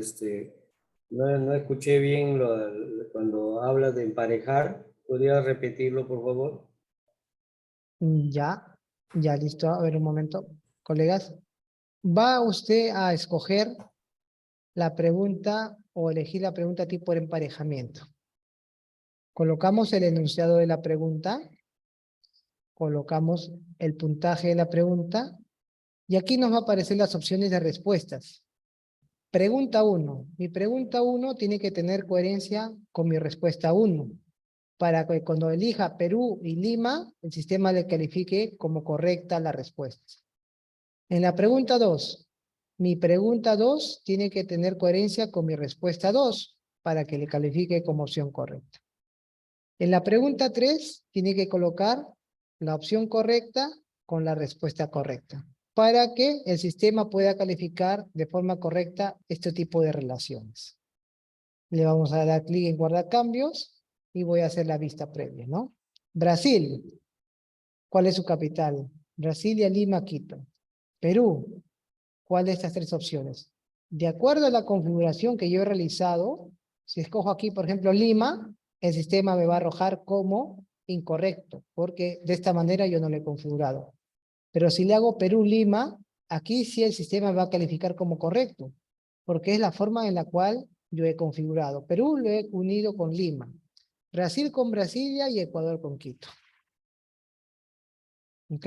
no escuché bien cuando habla de emparejar. ¿Podría repetirlo, por favor? Ya, ya listo. A ver un momento, colegas. Va usted a escoger la pregunta o elegir la pregunta tipo de emparejamiento. Colocamos el enunciado de la pregunta, colocamos el puntaje de la pregunta y aquí nos va a aparecer las opciones de respuestas. Pregunta 1. Mi pregunta 1 tiene que tener coherencia con mi respuesta 1, para que cuando elija Perú y Lima, el sistema le califique como correcta la respuesta. En la pregunta 2, mi pregunta 2 tiene que tener coherencia con mi respuesta 2, para que le califique como opción correcta. En la pregunta 3, tiene que colocar la opción correcta con la respuesta correcta, para que el sistema pueda calificar de forma correcta este tipo de relaciones. Le vamos a dar clic en guardar cambios y voy a hacer la vista previa, ¿no? Brasil. ¿Cuál es su capital? Brasilia, Lima, Quito. Perú. ¿Cuál de estas tres opciones? De acuerdo a la configuración que yo he realizado, si escojo aquí, por ejemplo, Lima, el sistema me va a arrojar como incorrecto, porque de esta manera yo no lo he configurado. Pero si le hago Perú-Lima, aquí sí el sistema me va a calificar como correcto, porque es la forma en la cual yo he configurado. Perú lo he unido con Lima, Brasil con Brasilia y Ecuador con Quito. ¿Ok?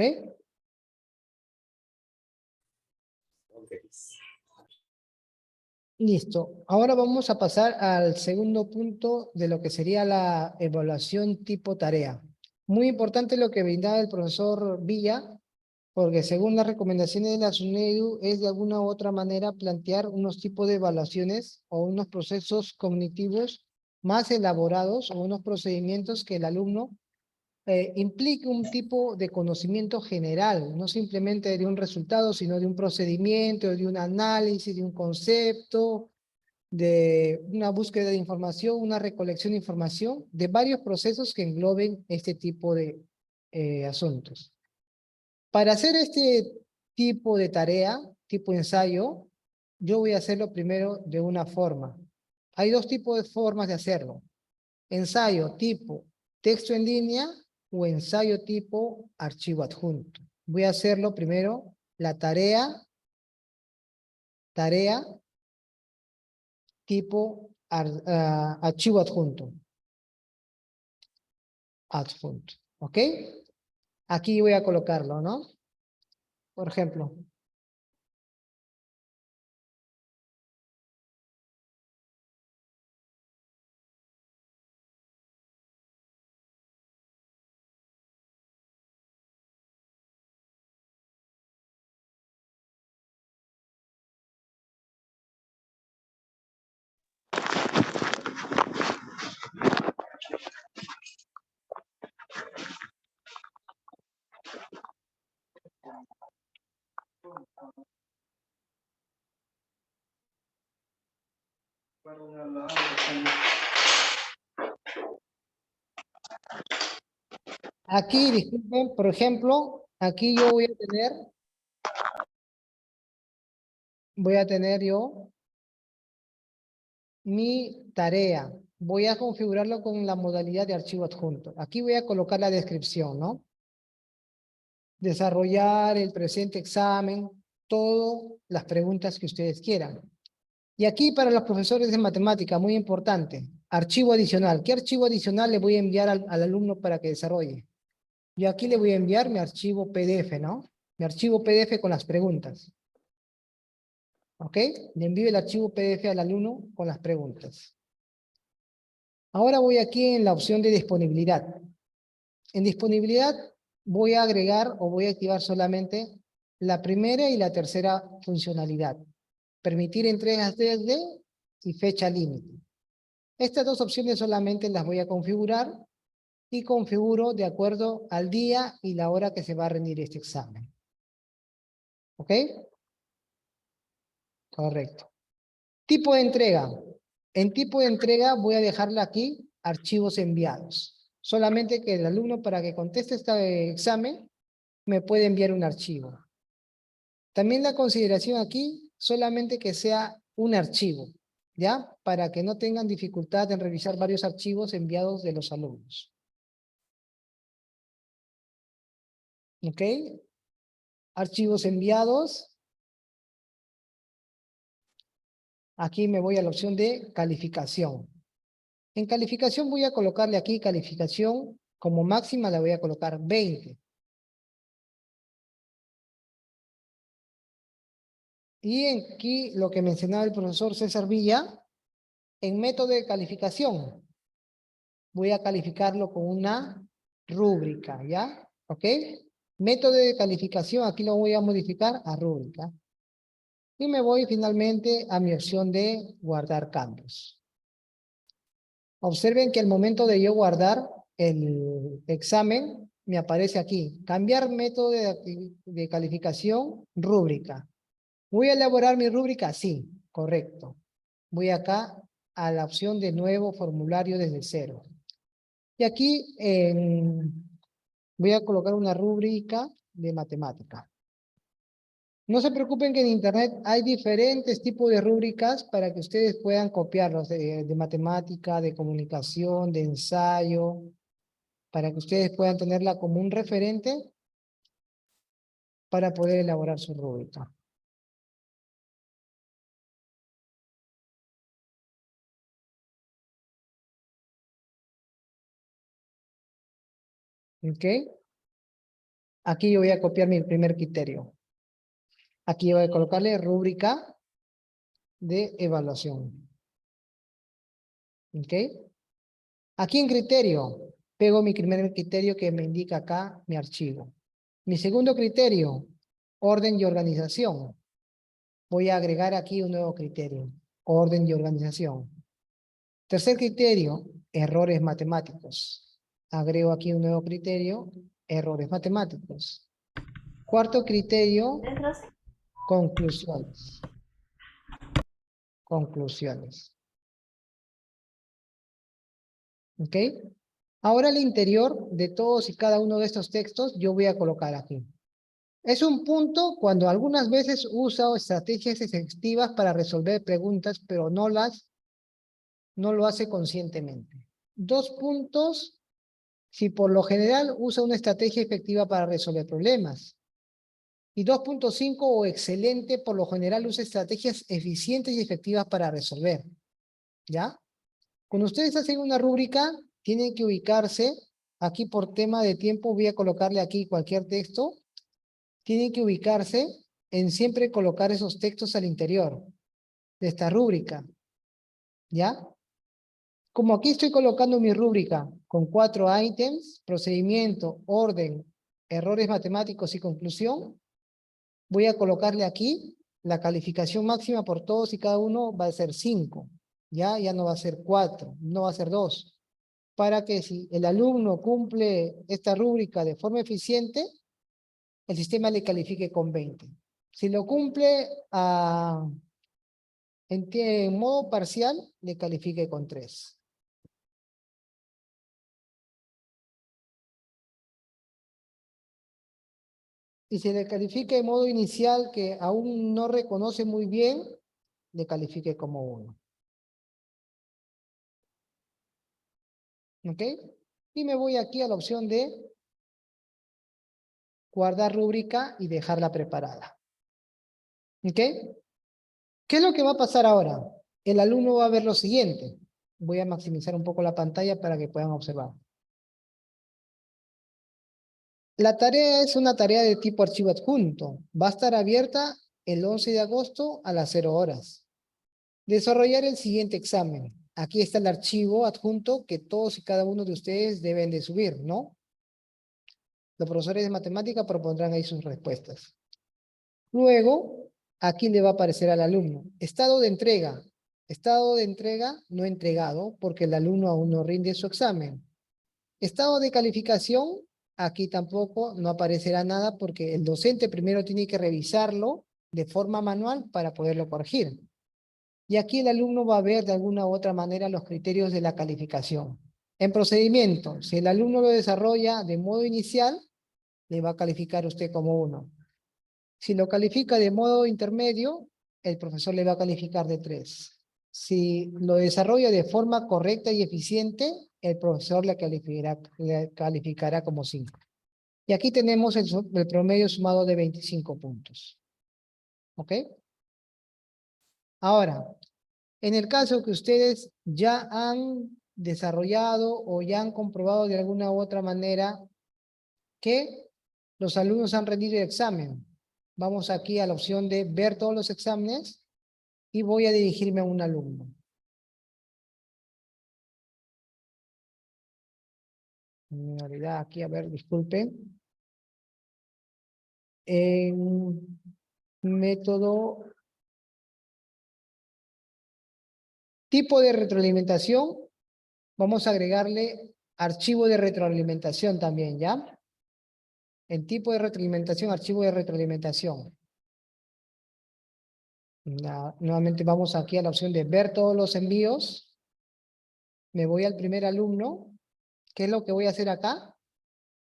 Listo. Ahora vamos a pasar al segundo punto de lo que sería la evaluación tipo tarea. Muy importante lo que brindaba el profesor Villa, porque según las recomendaciones de la SUNEDU es de alguna u otra manera plantear unos tipos de evaluaciones o unos procesos cognitivos más elaborados o unos procedimientos que el alumno implique un tipo de conocimiento general, no simplemente de un resultado, sino de un procedimiento, de un análisis, de un concepto, de una búsqueda de información, una recolección de información, de varios procesos que engloben este tipo de asuntos. Para hacer este tipo de tarea, tipo ensayo, yo voy a hacerlo primero de una forma. Hay dos tipos de formas de hacerlo. Ensayo tipo texto en línea o ensayo tipo archivo adjunto. Voy a hacerlo primero la tarea tipo archivo adjunto. ¿Ok? Aquí voy a colocarlo, ¿no? Por ejemplo. Aquí, disculpen, por ejemplo, aquí yo voy a tener yo mi tarea. Voy a configurarlo con la modalidad de archivo adjunto. Aquí voy a colocar la descripción, ¿no? Desarrollar el presente examen, todas las preguntas que ustedes quieran. Y aquí para los profesores de matemática, muy importante, archivo adicional. ¿Qué archivo adicional le voy a enviar al alumno para que desarrolle? Yo aquí le voy a enviar mi archivo PDF, ¿no? Mi archivo PDF con las preguntas. ¿Ok? Le envío el archivo PDF al alumno con las preguntas. Ahora voy aquí en la opción de disponibilidad. En disponibilidad voy a agregar o voy a activar solamente la primera y la tercera funcionalidad. Permitir entregas desde y fecha límite. Estas dos opciones solamente las voy a configurar y configuro de acuerdo al día y la hora que se va a rendir este examen. ¿Ok? Correcto. Tipo de entrega. En tipo de entrega voy a dejarle aquí archivos enviados. Solamente que el alumno para que conteste este examen me puede enviar un archivo. También la consideración aquí solamente que sea un archivo, ¿ya? Para que no tengan dificultad en revisar varios archivos enviados de los alumnos. ¿Ok? Archivos enviados. Aquí me voy a la opción de calificación. En calificación voy a colocarle aquí calificación, como máxima la voy a colocar 20. Y aquí lo que mencionaba el profesor César Villa, en método de calificación, voy a calificarlo con una rúbrica, ¿ya? ¿Ok? Método de calificación, aquí lo voy a modificar a rúbrica. Y me voy finalmente a mi opción de guardar cambios. Observen que al momento de yo guardar el examen, me aparece aquí, cambiar método de calificación, rúbrica. ¿Voy a elaborar mi rúbrica? Sí, correcto. Voy acá a la opción de nuevo formulario desde cero. Y aquí voy a colocar una rúbrica de matemática. No se preocupen que en internet hay diferentes tipos de rúbricas para que ustedes puedan copiarlos de matemática, de comunicación, de ensayo, para que ustedes puedan tenerla como un referente para poder elaborar su rúbrica. ¿Ok? Aquí yo voy a copiar mi primer criterio. Aquí voy a colocarle rúbrica de evaluación. ¿Ok? Aquí en criterio, pego mi primer criterio que me indica acá mi archivo. Mi segundo criterio, orden y organización. Voy a agregar aquí un nuevo criterio, orden y organización. Tercer criterio, errores matemáticos. Agrego aquí un nuevo criterio, errores matemáticos. Cuarto criterio, conclusiones. Conclusiones. ¿Ok? Ahora al interior de todos y cada uno de estos textos, yo voy a colocar aquí. Es un punto cuando algunas veces uso estrategias efectivas para resolver preguntas, pero no lo hace conscientemente. 2 puntos, si por lo general usa una estrategia efectiva para resolver problemas. Y 2.5 o excelente, por lo general usa estrategias eficientes y efectivas para resolver. ¿Ya? Cuando ustedes hacen una rúbrica, tienen que ubicarse, aquí por tema de tiempo voy a colocarle aquí cualquier texto, tienen que ubicarse en siempre colocar esos textos al interior de esta rúbrica. ¿Ya? Como aquí estoy colocando mi rúbrica con 4 ítems, procedimiento, orden, errores matemáticos y conclusión, voy a colocarle aquí la calificación máxima por todos y cada uno va a ser 5. Ya no va a ser 4, no va a ser 2. Para que si el alumno cumple esta rúbrica de forma eficiente, el sistema le califique con 20. Si lo cumple en modo parcial, le califique con 3. Y si le califica en modo inicial que aún no reconoce muy bien, le califique como 1. ¿Ok? Y me voy aquí a la opción de guardar rúbrica y dejarla preparada. ¿Ok? ¿Qué es lo que va a pasar ahora? El alumno va a ver lo siguiente. Voy a maximizar un poco la pantalla para que puedan observar. La tarea es una tarea de tipo archivo adjunto. Va a estar abierta el 11 de agosto a las 0 horas. Desarrollar el siguiente examen. Aquí está el archivo adjunto que todos y cada uno de ustedes deben de subir, ¿no? Los profesores de matemática propondrán ahí sus respuestas. Luego, aquí le va a aparecer al alumno. Estado de entrega. Estado de entrega no entregado porque el alumno aún no rinde su examen. Estado de calificación, aquí tampoco no aparecerá nada porque el docente primero tiene que revisarlo de forma manual para poderlo corregir. Y aquí el alumno va a ver de alguna u otra manera los criterios de la calificación. En procedimiento, si el alumno lo desarrolla de modo inicial, le va a calificar usted como 1. Si lo califica de modo intermedio, el profesor le va a calificar de 3. Si lo desarrolla de forma correcta y eficiente, el profesor le calificará como 5. Y aquí tenemos el promedio sumado de 25 puntos. ¿Ok? Ahora, En el caso que ustedes ya han desarrollado o ya han comprobado de alguna u otra manera que los alumnos han rendido el examen. Vamos aquí a la opción de ver todos los exámenes y voy a dirigirme a un alumno. En realidad aquí, a ver, disculpen. En método tipo de retroalimentación, vamos a agregarle archivo de retroalimentación también, ¿ya? El tipo de retroalimentación, archivo de retroalimentación. Nuevamente vamos aquí a la opción de ver todos los envíos. Me voy al primer alumno. ¿Qué es lo que voy a hacer acá?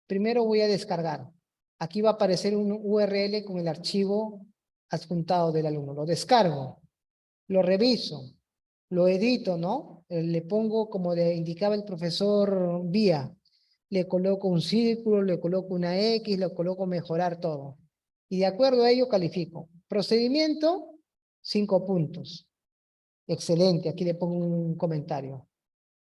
Primero voy a descargar. Aquí va a aparecer un URL con el archivo adjuntado del alumno. Lo descargo, lo reviso, lo edito, ¿no? Le pongo, como le indicaba el profesor Vía, le coloco un círculo, le coloco una X, le coloco mejorar todo. Y de acuerdo a ello califico. Procedimiento, 5 puntos. Excelente, aquí le pongo un comentario.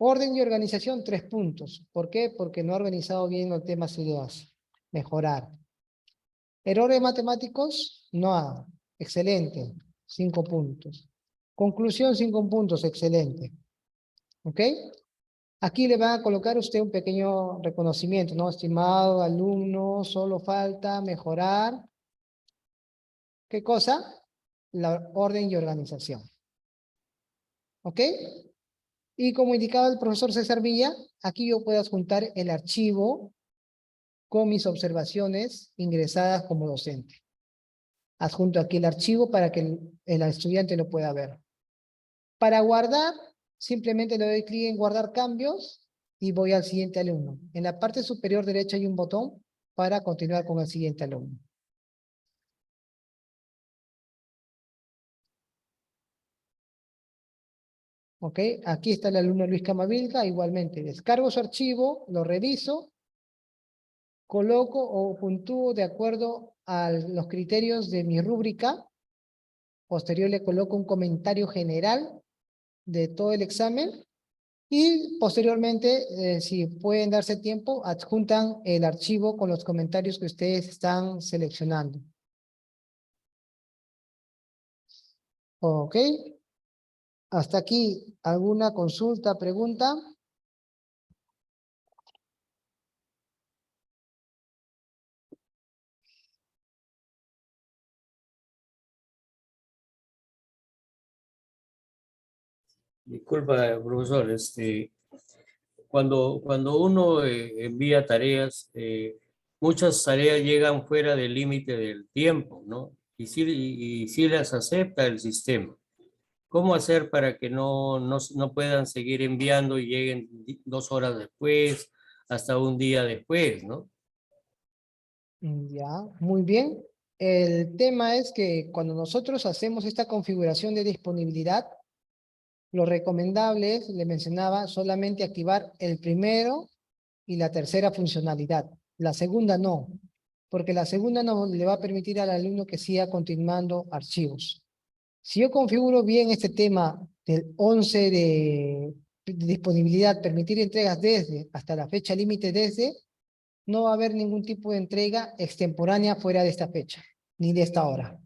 Orden y organización, 3 puntos. ¿Por qué? Porque no ha organizado bien los temas y ideas. Mejorar. Errores matemáticos, no. Excelente, 5 puntos. Conclusión, 5 puntos, excelente. ¿Ok? Aquí le van a colocar usted un pequeño reconocimiento, ¿no? Estimado alumno, solo falta mejorar. ¿Qué cosa? La orden y organización. ¿Ok? Y como indicaba el profesor César Villa, aquí yo puedo adjuntar el archivo con mis observaciones ingresadas como docente. Adjunto aquí el archivo para que el estudiante lo pueda ver. Para guardar, simplemente le doy clic en guardar cambios y voy al siguiente alumno. En la parte superior derecha hay un botón para continuar con el siguiente alumno. Ok, aquí está el alumno Luis Camavilga, igualmente descargo su archivo, lo reviso, coloco o puntúo de acuerdo a los criterios de mi rúbrica. Posterior le coloco un comentario general de todo el examen y posteriormente, si pueden darse tiempo, adjuntan el archivo con los comentarios que ustedes están seleccionando. Ok. Hasta aquí, ¿alguna consulta, pregunta? Disculpa, profesor, cuando uno envía tareas, muchas tareas llegan fuera del límite del tiempo, ¿no? Y sí las acepta el sistema. ¿Cómo hacer para que no puedan seguir enviando y lleguen 2 horas después, hasta un día después, ¿no? Ya, muy bien. El tema es que cuando nosotros hacemos esta configuración de disponibilidad, lo recomendable es, le mencionaba, solamente activar el primero y la tercera funcionalidad. La segunda no, porque la segunda no le va a permitir al alumno que siga continuando archivos. Si yo configuro bien este tema del 11 de disponibilidad, permitir entregas desde, hasta la fecha límite desde, no va a haber ningún tipo de entrega extemporánea fuera de esta fecha, ni de esta hora.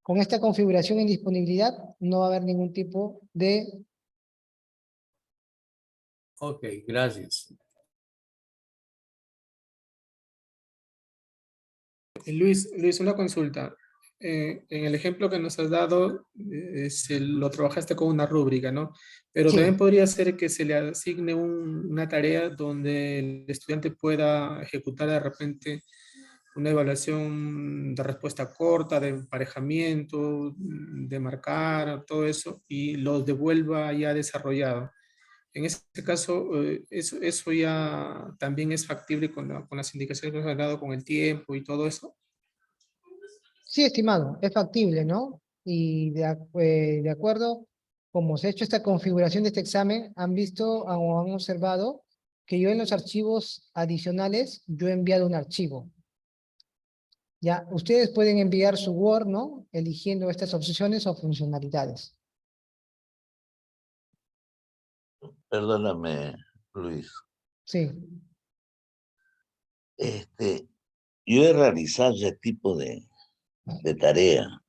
Con esta configuración en disponibilidad, no va a haber ningún tipo de... Ok, gracias. Luis, una consulta. En el ejemplo que nos has dado, lo trabajaste con una rúbrica, ¿no? Pero también Sí, podría ser que se le asigne una tarea donde el estudiante pueda ejecutar de repente una evaluación de respuesta corta, de emparejamiento, de marcar, todo eso, y los devuelva ya desarrollado. En este caso, eso ya también es factible con las indicaciones que nos han dado con el tiempo y todo eso. sí, estimado, es factible, ¿no? Y de acuerdo, como se ha hecho esta configuración de este examen, han visto o han observado que yo en los archivos adicionales, yo he enviado un archivo. Ya, ustedes pueden enviar su Word, ¿no? Eligiendo estas opciones o funcionalidades. Perdóname, Luis. Sí. Yo he realizado ese tipo de tarea,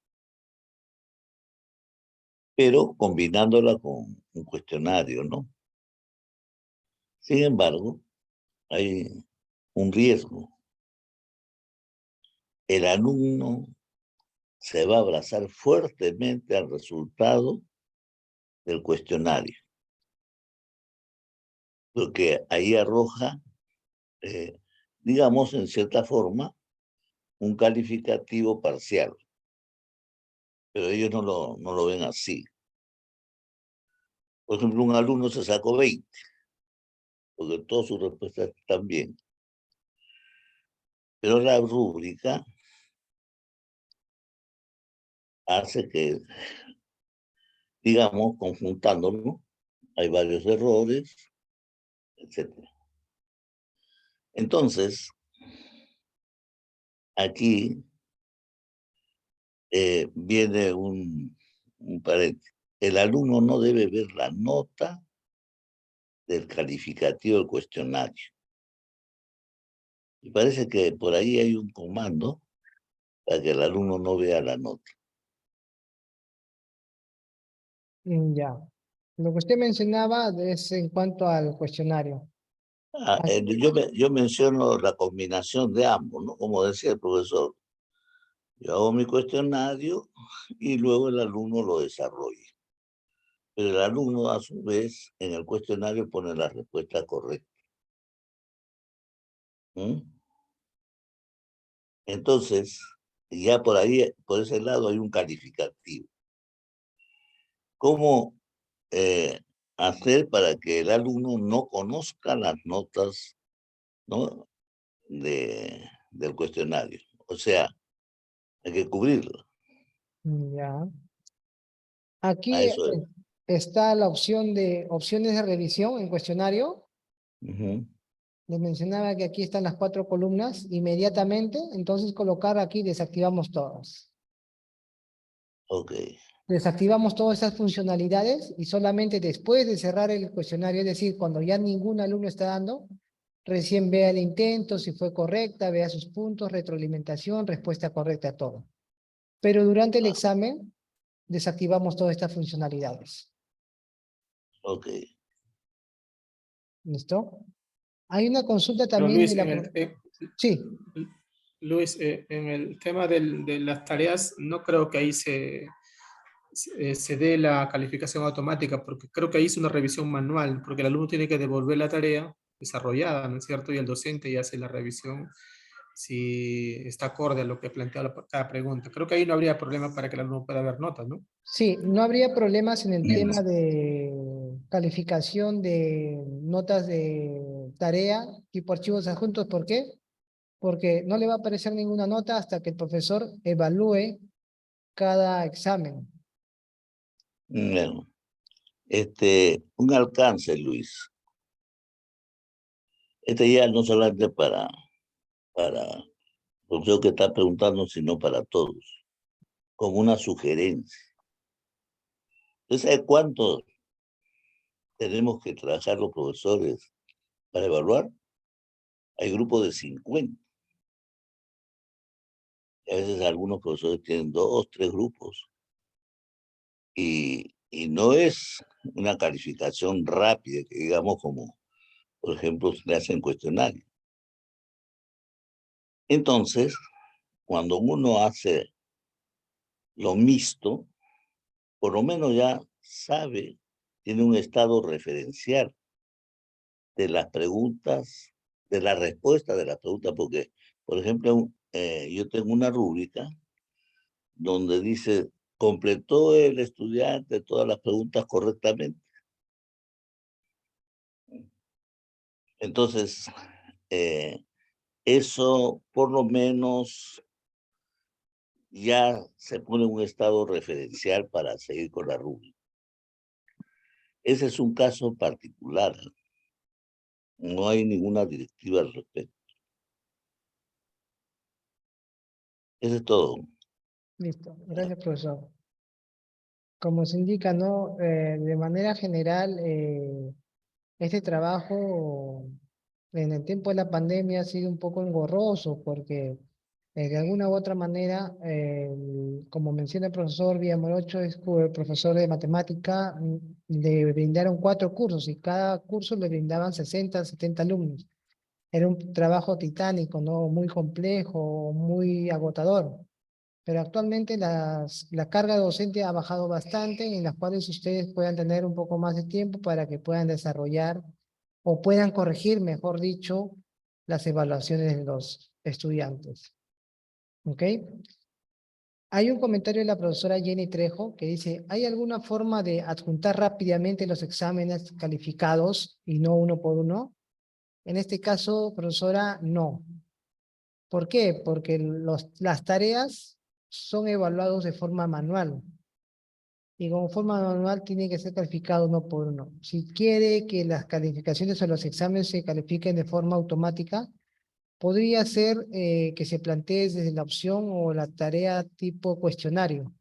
pero combinándola con un cuestionario, ¿no? Sin embargo, hay un riesgo. El alumno se va a abrazar fuertemente al resultado del cuestionario, porque ahí arroja, digamos, en cierta forma, un calificativo parcial, pero ellos no lo ven así. Por ejemplo, un alumno se sacó 20, porque todas sus respuestas están bien, pero la rúbrica hace que, digamos, conjuntándolo, hay varios errores, etc. Entonces, aquí viene un paréntesis. El alumno no debe ver la nota del calificativo del cuestionario. Y parece que por ahí hay un comando para que el alumno no vea la nota. Ya. Lo que usted mencionaba es en cuanto al cuestionario. Yo menciono la combinación de ambos, ¿no? Como decía el profesor, yo hago mi cuestionario y luego el alumno lo desarrolla. Pero el alumno, a su vez, en el cuestionario pone la respuesta correcta. ¿Mm? Entonces, ya por ahí, por ese lado, hay un calificativo. ¿Cómo hacer para que el alumno no conozca las notas, ¿no? del cuestionario? O sea, hay que cubrirlo. Ya. A Aquí eso es. está la opción de opciones de revisión en cuestionario. Ujú. Les mencionaba que aquí están las 4 columnas. Inmediatamente, entonces colocar aquí desactivamos todas. Ok. Desactivamos todas esas funcionalidades y solamente después de cerrar el cuestionario, es decir, cuando ya ningún alumno está dando, recién vea el intento, si fue correcta, vea sus puntos, retroalimentación, respuesta correcta a todo. Pero durante el examen, desactivamos todas estas funcionalidades. Ok. ¿Listo? Hay una consulta Pero también Luis, de la... Sí, Luis, en el tema de las tareas, no creo que ahí se dé la calificación automática, porque creo que ahí es una revisión manual, porque el alumno tiene que devolver la tarea desarrollada, ¿no es cierto? Y el docente ya hace la revisión si está acorde a lo que plantea cada pregunta. Creo que ahí no habría problema para que el alumno pueda ver notas, ¿no? sí, no habría problemas en el tema de calificación de notas de tarea tipo archivos adjuntos. ¿Por qué? Porque no le va a aparecer ninguna nota hasta que el profesor evalúe cada examen. Bueno, un alcance, Luis. Ya no solamente para el profesor que está preguntando, sino para todos, como una sugerencia. ¿Usted sabe cuánto tenemos que trabajar los profesores para evaluar? Hay grupos de 50. A veces algunos profesores tienen 2, 3 grupos. Y no es una calificación rápida, que digamos como, por ejemplo, se le hacen cuestionarios. Entonces, cuando uno hace lo mixto, por lo menos ya sabe, tiene un estado referencial de las preguntas, de la respuesta de las preguntas, porque, por ejemplo, yo tengo una rúbrica donde dice, completó el estudiante todas las preguntas correctamente. Entonces, eso por lo menos ya se pone en un estado referencial para seguir con la rúbrica. Ese es un caso particular. No hay ninguna directiva al respecto. Eso es todo. Listo. Gracias, profesor. Como se indica, ¿no? De manera general, este trabajo en el tiempo de la pandemia ha sido un poco engorroso porque de alguna u otra manera, como menciona el profesor Villamorocho, es el profesor de matemática, le brindaron 4 cursos y cada curso le brindaban 60, 70 alumnos. Era un trabajo titánico, ¿no? Muy complejo, muy agotador. Pero actualmente la carga docente ha bajado bastante, en las cuales ustedes puedan tener un poco más de tiempo para que puedan desarrollar o puedan corregir, mejor dicho, las evaluaciones de los estudiantes. ¿Ok? Hay un comentario de la profesora Jenny Trejo que dice, ¿hay alguna forma de adjuntar rápidamente los exámenes calificados y no uno por uno? En este caso, profesora, no. ¿Por qué? Porque las tareas son evaluadas de forma manual. Y como forma manual tiene que ser calificado uno por uno. Si quiere que las calificaciones o los exámenes se califiquen de forma automática, podría ser que se plantee desde la opción o la tarea tipo cuestionario,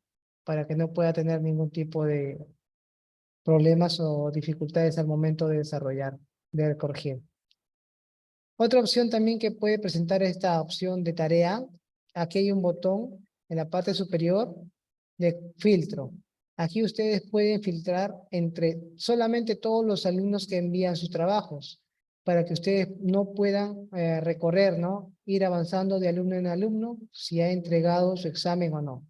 para que no pueda tener ningún tipo de problemas o dificultades al momento de desarrollar, de corregir. Otra opción también que puede presentar esta opción de tarea, aquí hay un botón en la parte superior de filtro. Aquí ustedes pueden filtrar entre solamente todos los alumnos que envían sus trabajos, para que ustedes no puedan recorrer, ¿no? Ir avanzando de alumno en alumno si ha entregado su examen o no.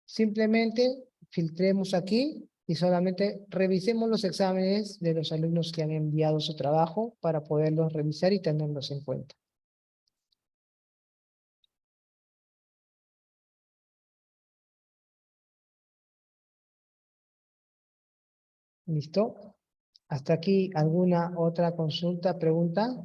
Simplemente filtremos aquí y solamente revisemos los exámenes de los alumnos que han enviado su trabajo para poderlos revisar y tenerlos en cuenta. ¿Listo? ¿Hasta aquí alguna otra consulta, pregunta?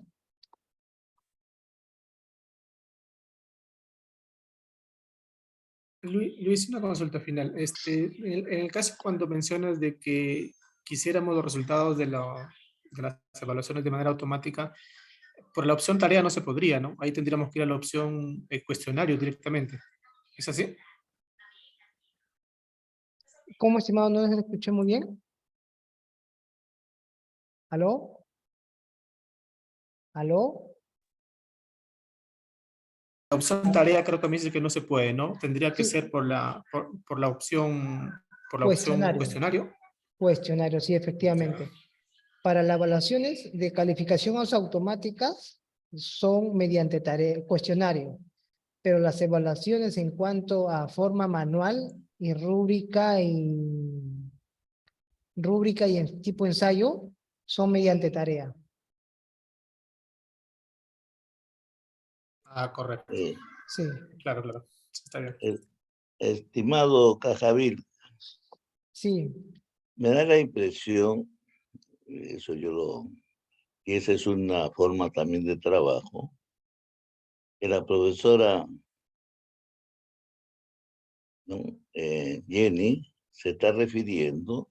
Luis, una consulta final. En el caso cuando mencionas de que quisiéramos los resultados de las evaluaciones de manera automática, por la opción tarea no se podría, ¿no? Ahí tendríamos que ir a la opción cuestionario directamente. ¿Es así? ¿Cómo, estimado? ¿No les escuché muy bien? ¿Aló? ¿Aló? La opción tarea creo que me dice que no se puede, ¿no? Tendría que Sí, ser por la opción cuestionario. cuestionario. Cuestionario, sí, efectivamente. Para las evaluaciones de calificaciones automáticas son mediante tarea, cuestionario, pero las evaluaciones en cuanto a forma manual y rúbrica y en tipo ensayo son mediante tarea. Ah, correcto. Sí. Claro, claro. Está bien. Estimado Cajavil, Sí, me da la impresión, eso y esa es una forma también de trabajo, que la profesora, ¿no? Jenny se está refiriendo,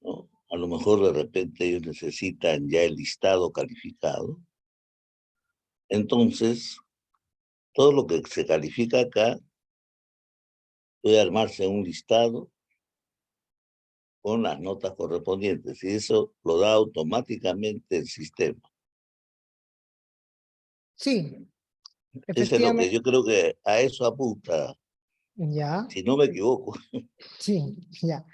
¿no? A lo mejor de repente ellos necesitan ya el listado calificado. Entonces, todo lo que se califica acá puede armarse un listado con las notas correspondientes y eso lo da automáticamente el sistema. sí, Eso es lo que efectivamente. yo creo que a eso apunta, Ya, si no me equivoco. sí, ya.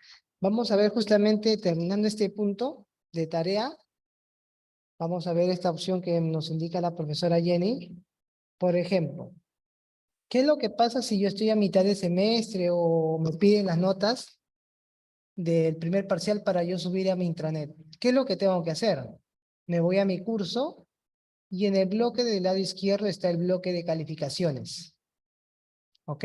Vamos a ver justamente terminando este punto de tarea. Vamos a ver esta opción que nos indica la profesora Jenny. Por ejemplo, ¿qué es lo que pasa si yo estoy a mitad de semestre o me piden las notas del primer parcial para yo subir a mi intranet? ¿Qué es lo que tengo que hacer? Me voy a mi curso y en el bloque del lado izquierdo está el bloque de calificaciones. ¿Ok?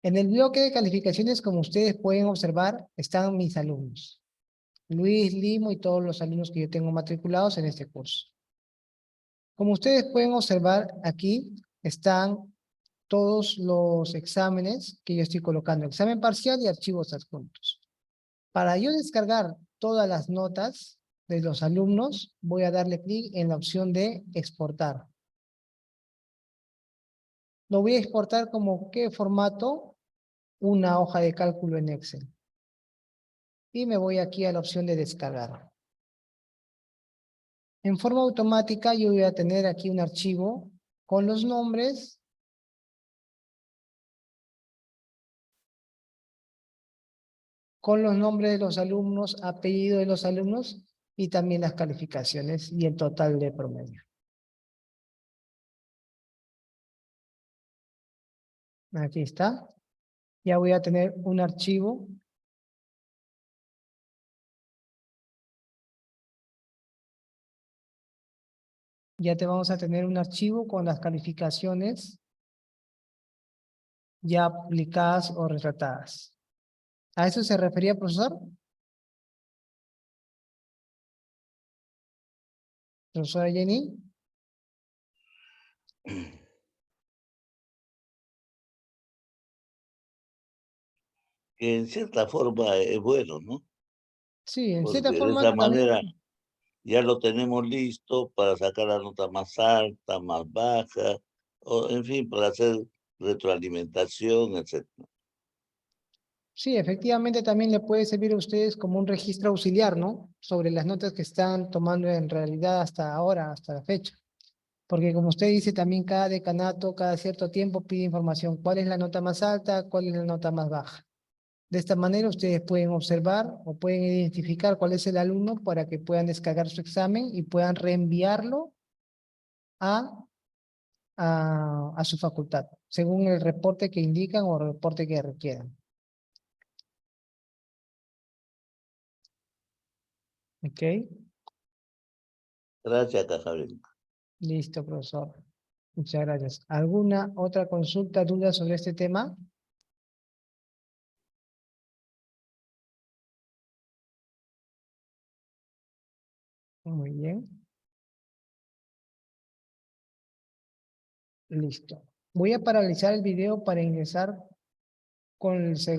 En el bloque de calificaciones, como ustedes pueden observar, están mis alumnos. Luis, Limo y todos los alumnos que yo tengo matriculados en este curso. Como ustedes pueden observar, aquí están todos los exámenes que yo estoy colocando, examen parcial y archivos adjuntos. Para yo descargar todas las notas de los alumnos, voy a darle clic en la opción de exportar. Lo voy a exportar como ¿qué formato? Una hoja de cálculo en Excel. Y me voy aquí a la opción de descargar. En forma automática yo voy a tener aquí un archivo con los nombres de los alumnos, apellido de los alumnos y también las calificaciones y el total de promedio. Aquí está. Ya voy a tener un archivo. Ya te vamos a tener un archivo con las calificaciones ya publicadas o retratadas. ¿A eso se refería, profesor? Profesora Jenny. Que en cierta forma es bueno, ¿no? Sí, en cierta Porque de forma esa también. manera ya lo tenemos listo para sacar la nota más alta, más baja, o en fin, para hacer retroalimentación, etc. Sí, efectivamente también le puede servir a ustedes como un registro auxiliar, ¿no? Sobre las notas que están tomando en realidad hasta ahora, hasta la fecha. Porque como usted dice, también cada decanato, cada cierto tiempo pide información. ¿Cuál es la nota más alta? ¿Cuál es la nota más baja? De esta manera ustedes pueden observar o pueden identificar cuál es el alumno para que puedan descargar su examen y puedan reenviarlo a, a su facultad, según el reporte que indican o el reporte que requieran. ¿Ok? Gracias, Cajarín. Listo, profesor. Muchas gracias. ¿Alguna otra consulta, duda sobre este tema? Muy bien. Listo. Voy a paralizar el video para ingresar con el segundo.